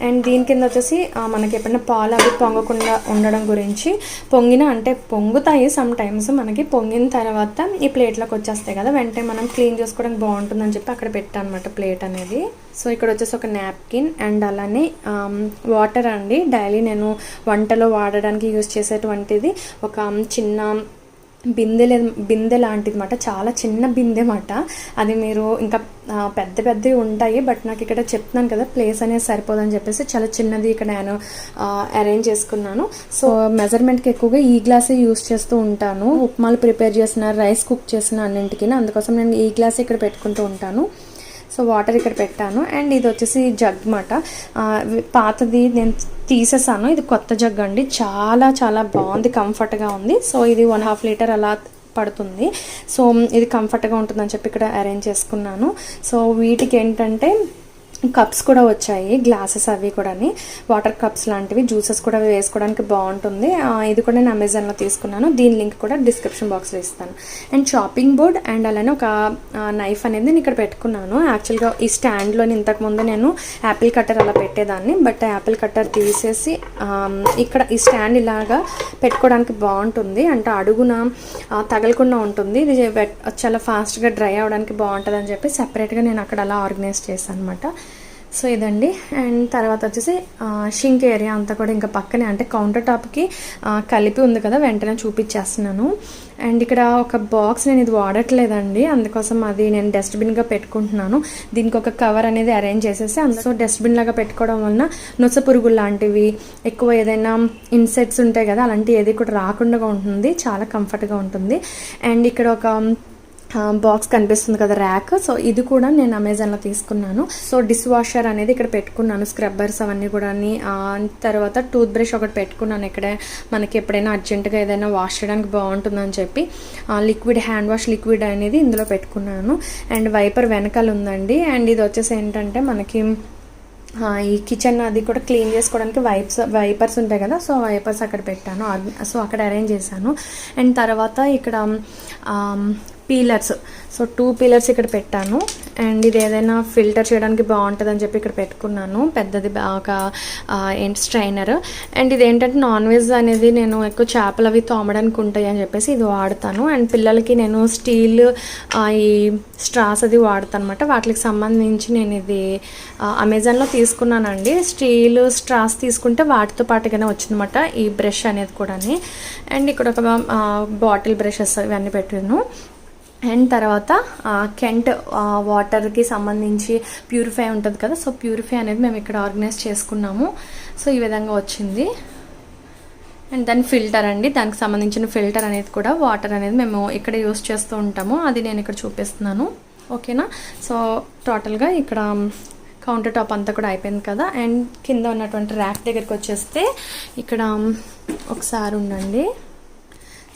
అండ్ దీని కింద వచ్చేసి మనకి ఎప్పుడైనా పాలు అవి పొంగకుండా ఉండడం గురించి, పొంగిన అంటే పొంగుతాయి సమ్ టైమ్స్, మనకి పొంగిన తర్వాత ఈ ప్లేట్లోకి వచ్చేస్తాయి కదా, వెంటనే మనం క్లీన్ చేసుకోవడానికి బాగుంటుందని చెప్పి అక్కడ పెట్టాను అనమాట ప్లేట్ అనేది. సో ఇక్కడ వచ్చేసి ఒక నాప్కిన్ అండ్ అలానే వాటర్ అండి, డైలీ నేను వంటలో వాడడానికి యూజ్ చేసేటువంటిది ఒక చిన్న బిందె లాంటిది మాట, చాలా చిన్న బిందె మాట. అది మీరు ఇంకా పెద్ద పెద్దవి ఉంటాయి, బట్ నాకు ఇక్కడ చెప్తున్నాను కదా ప్లేస్ అనేది సరిపోదని చెప్పేసి చాలా చిన్నది ఇక్కడ నేను అరేంజ్ చేసుకున్నాను. సో మెజర్మెంట్కి ఎక్కువగా ఈ గ్లాసే యూస్ చేస్తూ ఉంటాను, ఉప్మాలు ప్రిపేర్ చేసిన, రైస్ కుక్ చేసిన అన్నింటికి, అందుకోసం నేను ఈ గ్లాస్ ఇక్కడ పెట్టుకుంటూ ఉంటాను. సో వాటర్ ఇక్కడ పెట్టాను. అండ్ ఇది వచ్చేసి జగ్ మాట, పాతది నేను తీసేసాను, ఇది కొత్త జగ్ అండి, చాలా చాలా బాగుంది, కంఫర్ట్గా ఉంది. సో ఇది 1.5 లీటర్ అలా పడుతుంది. సో ఇది కంఫర్ట్గా ఉంటుందని చెప్పి ఇక్కడ అరేంజ్ చేసుకున్నాను. సో వీటికి ఏంటంటే కప్స్ కూడా వచ్చాయి, గ్లాసెస్ అవి కూడా, వాటర్ కప్స్ లాంటివి, జ్యూసెస్ కూడా వేసుకోవడానికి బాగుంటుంది. ఇది కూడా నేను అమెజాన్లో తీసుకున్నాను, దీని లింక్ కూడా డిస్క్రిప్షన్ బాక్స్లో ఇస్తాను. అండ్ చాపింగ్ బోర్డ్ అండ్ అలానే ఒక నైఫ్ అనేది నేను ఇక్కడ పెట్టుకున్నాను. యాక్చువల్గా ఈ స్టాండ్లోని ఇంతకుముందు నేను యాపిల్ కట్టర్ అలా పెట్టేదాన్ని, బట్ యాపిల్ కట్టర్ తీసేసి ఇక్కడ ఈ స్టాండ్ ఇలాగా పెట్టుకోవడానికి బాగుంటుంది, అంటే అడుగున తగలకుండా ఉంటుంది, ఇది చాలా ఫాస్ట్గా డ్రై అవ్వడానికి బాగుంటుంది అని చెప్పి సెపరేట్గా నేను అక్కడ అలా ఆర్గనైజ్ చేశాను అనమాట. సో ఇదండి. అండ్ తర్వాత వచ్చేసి షింక్ ఏరియా అంతా కూడా ఇంకా పక్కనే, అంటే కౌంటర్ టాప్కి కలిపి ఉంది కదా, వెంటనే చూపించేస్తున్నాను. అండ్ ఇక్కడ ఒక బాక్స్ నేను ఇది వాడట్లేదండి, అందుకోసం అది నేను డస్ట్బిన్గా పెట్టుకుంటున్నాను. దీనికి ఒక కవర్ అనేది అరేంజ్ చేసేసి అందులో డస్ట్బిన్ లాగా పెట్టుకోవడం వలన నొస పురుగులు లాంటివి, ఎక్కువ ఏదైనా ఇన్సెక్ట్స్ ఉంటాయి కదా, అలాంటివి ఏది కూడా రాకుండా ఉంటుంది, చాలా కంఫర్ట్గా ఉంటుంది. అండ్ ఇక్కడ ఒక బాక్స్ కనిపిస్తుంది కదా, ర్యాక్. సో ఇది కూడా నేను అమెజాన్లో తీసుకున్నాను. సో డిష్ వాషర్ అనేది ఇక్కడ పెట్టుకున్నాను, స్క్రబ్బర్స్ అవన్నీ కూడా, తర్వాత టూత్ బ్రష్ ఒకటి పెట్టుకున్నాను ఇక్కడ, మనకి ఎప్పుడైనా అర్జెంటుగా ఏదైనా వాష్ చేయడానికి బాగుంటుందని చెప్పి లిక్విడ్ హ్యాండ్ వాష్ లిక్విడ్ అనేది ఇందులో పెట్టుకున్నాను. అండ్ వైపర్ వెనకాల ఉందండి. అండ్ ఇది వచ్చేసి ఏంటంటే మనకి ఈ కిచెన్ అది కూడా క్లీన్ చేసుకోవడానికి వైపర్స్ ఉంటాయి కదా, సో వైపర్స్ అక్కడ పెట్టాను, సో అక్కడ అరేంజ్ చేశాను. అండ్ తర్వాత ఇక్కడ పీలర్స్, సో 2 పీలర్స్ ఇక్కడ పెట్టాను. అండ్ ఇది ఏదైనా ఫిల్టర్ చేయడానికి బాగుంటుందని చెప్పి ఇక్కడ పెట్టుకున్నాను, పెద్దది ఒక స్ట్రైనర్. అండ్ ఇది ఏంటంటే నాన్ వెజ్ అనేది నేను ఎక్కువ చేపలు అవి తోమడానికి ఉంటాయి అని చెప్పేసి ఇది వాడతాను. అండ్ పిల్లలకి నేను స్టీల్ ఈ స్ట్రాస్ అది వాడతాను అనమాట, వాటికి సంబంధించి నేను ఇది అమెజాన్లో తీసుకున్నానండి. స్టీల్ స్ట్రాస్ తీసుకుంటే వాటితో పాటుగానే వచ్చిందన్నమాట ఈ బ్రష్ అనేది కూడా. అండ్ ఇక్కడ ఒక బాటిల్ బ్రషెస్ ఇవన్నీ పెట్టాను. అండ్ తర్వాత కెంట్ వాటర్కి సంబంధించి ప్యూరిఫై ఉంటుంది కదా, సో ప్యూరిఫై అనేది మేము ఇక్కడ ఆర్గనైజ్ చేసుకున్నాము. సో ఈ విధంగా వచ్చింది. అండ్ దాని ఫిల్టర్ అండి, దానికి సంబంధించిన ఫిల్టర్ అనేది కూడా, వాటర్ అనేది మేము ఇక్కడ యూస్ చేస్తూ ఉంటాము, అది నేను ఇక్కడ చూపిస్తున్నాను. ఓకేనా. సో టోటల్గా ఇక్కడ కౌంటర్ టాప్ అంతా కూడా అయిపోయింది కదా. అండ్ కింద ఉన్నటువంటి ర్యాక్ దగ్గరికి వచ్చేస్తే ఇక్కడ ఒకసారి ఉండండి.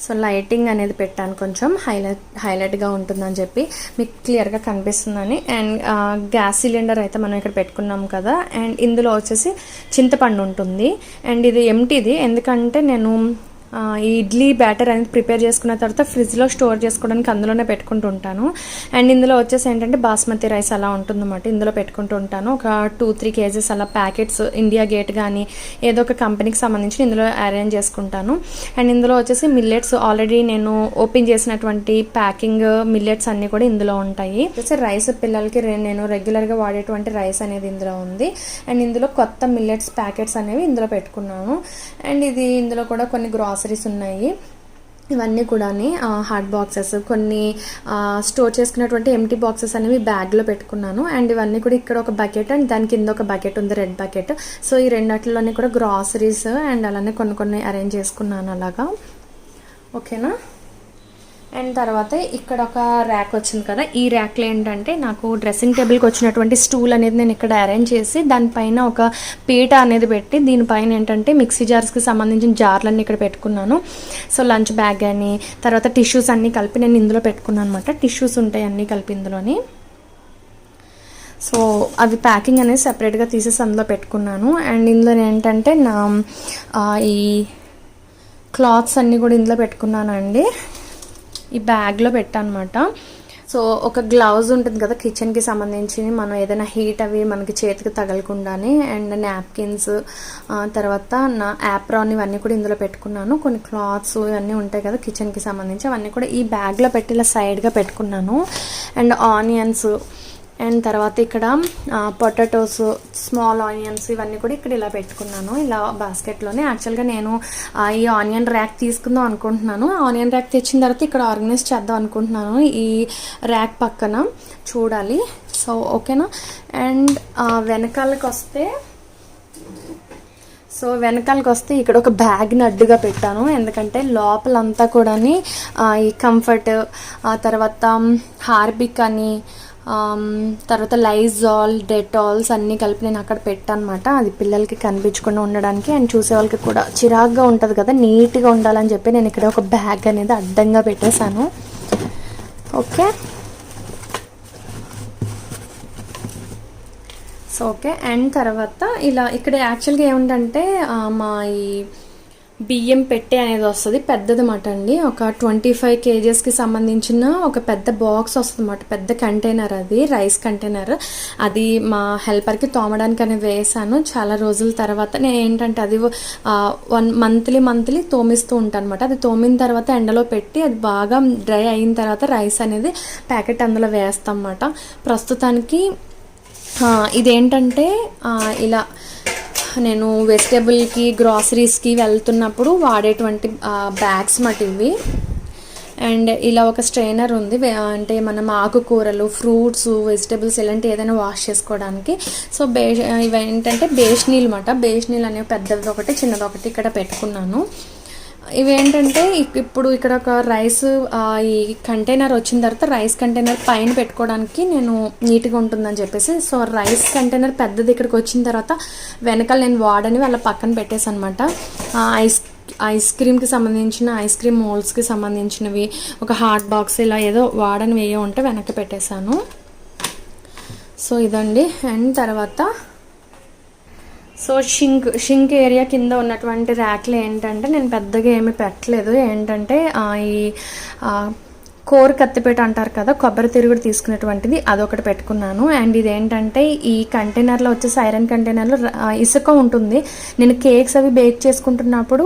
సో లైటింగ్ అనేది పెట్టాను, కొంచెం హైలైట్గా ఉంటుందని చెప్పి, మీకు క్లియర్గా కనిపిస్తుందని. అండ్ గ్యాస్ సిలిండర్ అయితే మనం ఇక్కడ పెట్టుకున్నాం కదా. అండ్ ఇందులో వచ్చేసి చింతపండు ఉంటుంది. అండ్ ఇది ఎంటీది, ఎందుకంటే నేను ఈ ఇడ్లీ బ్యాటర్ అనేది ప్రిపేర్ చేసుకున్న తర్వాత ఫ్రిడ్జ్లో స్టోర్ చేసుకోవడానికి అందులోనే పెట్టుకుంటూ ఉంటాను. అండ్ ఇందులో వచ్చేసి ఏంటంటే బాస్మతి రైస్ అలా ఉంటుందన్నమాట, ఇందులో పెట్టుకుంటూ ఉంటాను. ఒక 2-3 కేజెస్ అలా ప్యాకెట్స్, ఇండియా గేట్ కానీ ఏదో ఒక కంపెనీకి సంబంధించి ఇందులో అరేంజ్ చేసుకుంటాను. అండ్ ఇందులో వచ్చేసి మిల్లెట్స్ ఆల్రెడీ నేను ఓపెన్ చేసినటువంటి ప్యాకింగ్ మిల్లెట్స్ అన్నీ కూడా ఇందులో ఉంటాయి. వచ్చేసి రైస్ పిల్లలకి నేను రెగ్యులర్గా వాడేటువంటి రైస్ అనేది ఇందులో ఉంది. అండ్ ఇందులో కొత్త మిల్లెట్స్ ప్యాకెట్స్ అనేవి ఇందులో పెట్టుకున్నాను. అండ్ ఇది ఇందులో కూడా కొన్ని గ్రాసరీస్ ఉన్నాయి, ఇవన్నీ కూడా హాట్ బాక్సెస్, కొన్ని స్టోర్ చేసుకున్నటువంటి ఎంటీ బాక్సెస్ అనేవి బ్యాగ్లో పెట్టుకున్నాను. అండ్ ఇవన్నీ కూడా ఇక్కడ ఒక బకెట్ అండ్ దాని కింద ఒక బకెట్ ఉంది, రెడ్ బకెట్. సో ఈ రెండిట్లోనే కూడా గ్రాసరీస్ అండ్ అలానే కొన్ని అరేంజ్ చేసుకున్నాను అలాగా. ఓకేనా. అండ్ తర్వాత ఇక్కడ ఒక ర్యాక్ వచ్చింది కదా, ఈ ర్యాక్లో ఏంటంటే నాకు డ్రెస్సింగ్ టేబుల్కి వచ్చినటువంటి స్టూల్ అనేది నేను ఇక్కడ అరేంజ్ చేసి దానిపైన ఒక పీట అనేది పెట్టి దీనిపైన ఏంటంటే మిక్సీ జార్స్కి సంబంధించిన జార్లన్నీ ఇక్కడ పెట్టుకున్నాను. సో లంచ్ బ్యాగ్ అని, తర్వాత టిష్యూస్ అన్నీ కలిపి నేను ఇందులో పెట్టుకున్నాను అనమాట. టిష్యూస్ ఉంటాయి అన్నీ కలిపి ఇందులోని. సో అవి ప్యాకింగ్ అనేది సెపరేట్గా తీసేసి అందులో పెట్టుకున్నాను. అండ్ ఇందులో ఏంటంటే నా ఈ క్లాత్స్ అన్నీ కూడా ఇందులో పెట్టుకున్నానండి, ఈ బ్యాగ్లో పెట్టానమాట. సో ఒక గ్లౌజ్ ఉంటుంది కదా కిచెన్కి సంబంధించి, మనం ఏదైనా హీట్ అవి మనకి చేతికి తగలకుండానే, అండ్ నాప్కిన్స్, తర్వాత నా యాప్రాన్ ఇవన్నీ కూడా ఇందులో పెట్టుకున్నాను. కొన్ని క్లాత్స్ ఇవన్నీ ఉంటాయి కదా కిచెన్కి సంబంధించి, అవన్నీ కూడా ఈ బ్యాగ్లో పెట్టి ఇలా సైడ్గా పెట్టుకున్నాను. అండ్ ఆనియన్స్, అండ్ తర్వాత ఇక్కడ పొటాటోస్, స్మాల్ ఆనియన్స్ ఇవన్నీ కూడా ఇక్కడ ఇలా పెట్టుకున్నాను ఇలా బాస్కెట్లోనే. యాక్చువల్గా నేను ఈ ఆనియన్ ర్యాక్ తీసుకుందాం అనుకుంటున్నాను. ఆనియన్ ర్యాక్ తెచ్చిన తర్వాత ఇక్కడ ఆర్గనైజ్ చేద్దాం అనుకుంటున్నాను ఈ ర్యాక్ పక్కన, చూడాలి. సో ఓకేనా. అండ్ వెనకాలకి వస్తే ఇక్కడ ఒక బ్యాగ్ని అడ్డుగా పెట్టాను, ఎందుకంటే లోపలంతా కూడా ఈ కంఫర్ట్, తర్వాత హార్పిక్ అని, తర్వాత లైజాల్, డెటాల్స్ అన్నీ కలిపి నేను అక్కడ పెట్టాను అనమాట. అది పిల్లలకి కనిపించకుండా ఉండడానికి, అండ్ చూసే వాళ్ళకి కూడా చిరాగ్గా ఉంటుంది కదా, నీట్గా ఉండాలని చెప్పి నేను ఇక్కడ ఒక బ్యాగ్ అనేది అడ్డంగా పెట్టేశాను. ఓకే. So okay. అండ్ తర్వాత ఇలా ఇక్కడ యాక్చువల్గా ఏమిటంటే మా ఈ బియ్యం పెట్టె అనేది వస్తుంది, పెద్దదన్నమాట అండి. ఒక 25 kgsకి సంబంధించిన ఒక పెద్ద బాక్స్ వస్తుంది అన్నమాట, పెద్ద కంటైనర్, అది రైస్ కంటైనర్. అది మా హెల్పర్కి తోమడానికి అనేది వేసాను చాలా రోజుల తర్వాత. నేను ఏంటంటే అది మంత్లీ తోమిస్తూ ఉంటాను అనమాట. అది తోమిన తర్వాత ఎండలో పెట్టి అది బాగా డ్రై అయిన తర్వాత రైస్ అనేది ప్యాకెట్ అందులో వేస్తాం అన్నమాట. ప్రస్తుతానికి ఇదేంటంటే ఇలా నేను వెజిటేబుల్కి, గ్రాసరీస్కి వెళ్తున్నప్పుడు వాడేటువంటి బ్యాగ్స్ మాట ఇవి. అండ్ ఇలా ఒక స్ట్రైనర్ ఉంది, అంటే మనం ఆకుకూరలు, ఫ్రూట్స్, వెజిటేబుల్స్ ఇలాంటి ఏదైనా వాష్ చేసుకోవడానికి. సో ఇవి ఏంటంటే బేషనీలు అన్నమాట. బేషనీలు అనేవి పెద్దది ఒకటి, చిన్నది ఒకటి ఇక్కడ పెట్టుకున్నాను. ఇవేంటంటే ఇప్పుడు ఇక్కడ ఒక రైస్ ఈ కంటైనర్ వచ్చిన తర్వాత రైస్ కంటైనర్ పైన పెట్టుకోవడానికి నేను నీట్గా ఉంటుందని చెప్పేసి, సో రైస్ కంటైనర్ పెద్దది ఇక్కడికి వచ్చిన తర్వాత వెనకాల నేను వాడని వాళ్ళ పక్కన పెట్టేసి అనమాట. ఐస్ క్రీమ్కి సంబంధించిన ఐస్ క్రీమ్ మోల్డ్స్కి సంబంధించినవి, ఒక హాట్ బాక్స్, ఇలా ఏదో వాడని వేయో ఉంటే వెనక్కి పెట్టేశాను. సో ఇదండి. అండ్ తర్వాత సో షింక్ ఏరియా కింద ఉన్నటువంటి ర్యాక్లు ఏంటంటే నేను పెద్దగా ఏమీ పెట్టలేదు. ఏంటంటే ఈ కోర్ కత్తిపేట అంటారు కదా, కొబ్బరి తిరుగుడు తీసుకునేటువంటిది, అదొకటి పెట్టుకున్నాను. అండ్ ఇదేంటంటే ఈ కంటైనర్లో వచ్చేసి ఐరన్ కంటైనర్లో ఇసుక ఉంటుంది. నేను కేక్స్ అవి బేక్ చేసుకుంటున్నప్పుడు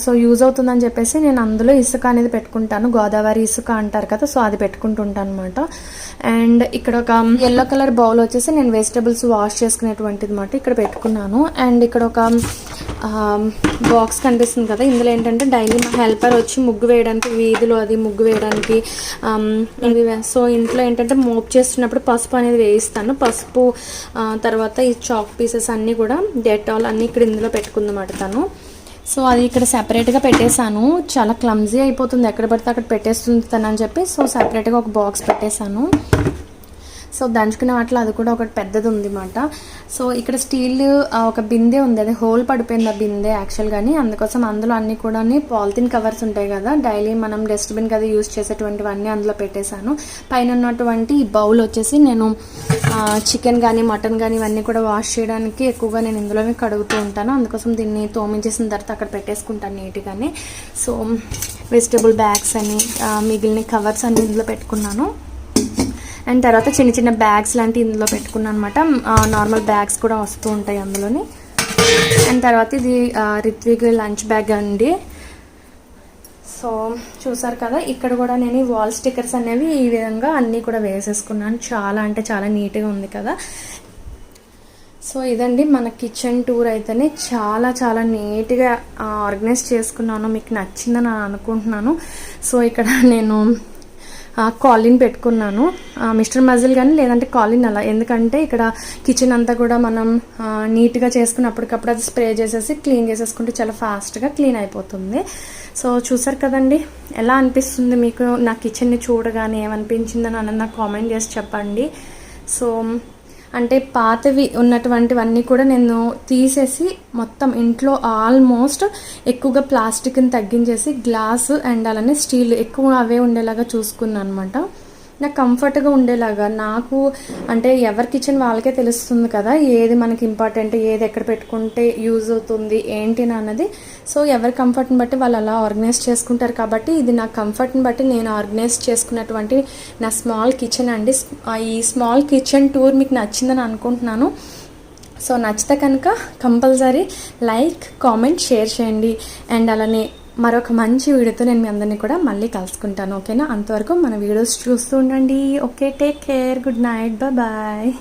సో యూజ్ అవుతుందని చెప్పేసి నేను అందులో ఇసుక అనేది పెట్టుకుంటాను. గోదావరి ఇసుక అంటారు కదా, సో అది పెట్టుకుంటుంటాను అనమాట. అండ్ ఇక్కడ ఒక ఎల్లో కలర్ బౌల్ వచ్చేసి నేను వెజిటబుల్స్ వాష్ చేసుకునేటువంటిది అనమాట, ఇక్కడ పెట్టుకున్నాను. అండ్ ఇక్కడ ఒక బాక్స్ కనిపిస్తుంది కదా, ఇందులో ఏంటంటే డైలీ మా హెల్పర్ వచ్చి ముగ్గు వేయడానికి, వీధిలో అది ముగ్గు వేయడానికి ఇవి. సో ఇంట్లో ఏంటంటే మోప్ చేస్తున్నప్పుడు పసుపు అనేది వేయిస్తాను. పసుపు తర్వాత ఈ చాక్ పీసెస్ అన్నీ కూడా, డెటాల్ అన్నీ ఇక్కడ ఇందులో పెట్టుకుందన్నమాట తను. సో అది ఇక్కడ సెపరేట్గా పెట్టేశాను. చాలా క్లమ్జీ అయిపోతుంది, ఎక్కడ పడితే అక్కడ పెట్టేస్తుంది తను అని చెప్పి, సో సెపరేట్గా ఒక బాక్స్ పెట్టేశాను. సో దంచుకునే వాటిలో అది కూడా ఒకటి పెద్దది ఉంది అన్నమాట. సో ఇక్కడ స్టీల్ ఒక బిందె ఉంది, అది హోల్ పడిపోయింది ఆ బిందె యాక్చువల్గాని, అందుకోసం అందులో అన్నీ కూడా పాలిథిన్ కవర్స్ ఉంటాయి కదా, డైలీ మనం డస్ట్బిన్ కదా యూజ్ చేసేటువంటివన్నీ అందులో పెట్టేశాను. పైన ఉన్నటువంటి ఈ బౌల్ వచ్చేసి నేను చికెన్ కానీ, మటన్ కానీ ఇవన్నీ కూడా వాష్ చేయడానికి ఎక్కువగా నేను ఇందులోనే కడుగుతూ ఉంటాను. అందుకోసం దీన్ని తోమించేసిన తర్వాత అక్కడ పెట్టేసుకుంటాను నీట్గానే. సో వెజిటబుల్ బ్యాగ్స్ అని, మిగిలిన కవర్స్ అన్ని ఇందులో పెట్టుకున్నాను. అండ్ తర్వాత చిన్న చిన్న బ్యాగ్స్ లాంటివి ఇందులో పెట్టుకున్నాను అనమాట. నార్మల్ బ్యాగ్స్ కూడా వస్తూ ఉంటాయి అందులోని. అండ్ తర్వాత ఇది రిత్విక్ లంచ్ బ్యాగ్ అండి. సో చూసారు కదా, ఇక్కడ కూడా నేను ఈ వాల్ స్టిక్కర్స్ అనేవి ఈ విధంగా అన్నీ కూడా వేసేసుకున్నాను. చాలా అంటే చాలా నీట్గా ఉంది కదా. సో ఇదండి మన కిచెన్ టూర్ అయితేనే చాలా చాలా నీట్గా ఆర్గనైజ్ చేసుకున్నాను. మీకు నచ్చిందని నేను అనుకుంటున్నాను. సో ఇక్కడ నేను కాలిన్ పెట్టుకున్నాను, మిస్టర్ మజిల్ కానీ లేదంటే కాలిన్ అలా, ఎందుకంటే ఇక్కడ కిచెన్ అంతా కూడా మనం నీట్గా చేసుకుని అప్పటికప్పుడు అది స్ప్రే చేసేసి క్లీన్ చేసేసుకుంటే చాలా ఫాస్ట్గా క్లీన్ అయిపోతుంది. సో చూసారు కదండి, ఎలా అనిపిస్తుంది మీకు నా కిచెన్ని చూడగానే, ఏమనిపించిందని అన్న నాకు కామెంట్ చేసి చెప్పండి. సో అంటే పాతవి ఉన్నటువంటివన్నీ కూడా నేను తీసేసి మొత్తం ఇంట్లో ఆల్మోస్ట్ ఎక్కువగా ప్లాస్టిక్ని తగ్గించేసి గ్లాస్ అండ్ అలానే స్టీల్ ఎక్కువ అవే ఉండేలాగా చూసుకున్నాను అనమాట. నాకు కంఫర్ట్గా ఉండేలాగా, నాకు అంటే ఎవరి కిచెన్ వాళ్ళకే తెలుస్తుంది కదా, ఏది మనకి ఇంపార్టెంట్, ఏది ఎక్కడ పెట్టుకుంటే యూజ్ అవుతుంది ఏంటి అన్నది. సో ఎవరి కంఫర్ట్ని బట్టి వాళ్ళు అలా ఆర్గనైజ్ చేసుకుంటారు. కాబట్టి ఇది నా కంఫర్ట్ని బట్టి నేను ఆర్గనైజ్ చేసుకున్నటువంటి నా స్మాల్ కిచెన్ అండి. ఈ స్మాల్ కిచెన్ టూర్ మీకు నచ్చిందని అనుకుంటున్నాను. సో నచ్చితే కనుక కంపల్సరీ లైక్, కామెంట్, షేర్ చేయండి. అండ్ అలానే మరొక మంచి వీడియోతో నేను మీ అందరినీ కూడా మళ్ళీ కలుసుకుంటాను. ఓకేనా? అంతవరకు మన వీడియోస్ చూస్తూ ఉండండి. Okay, take care, good night, bye.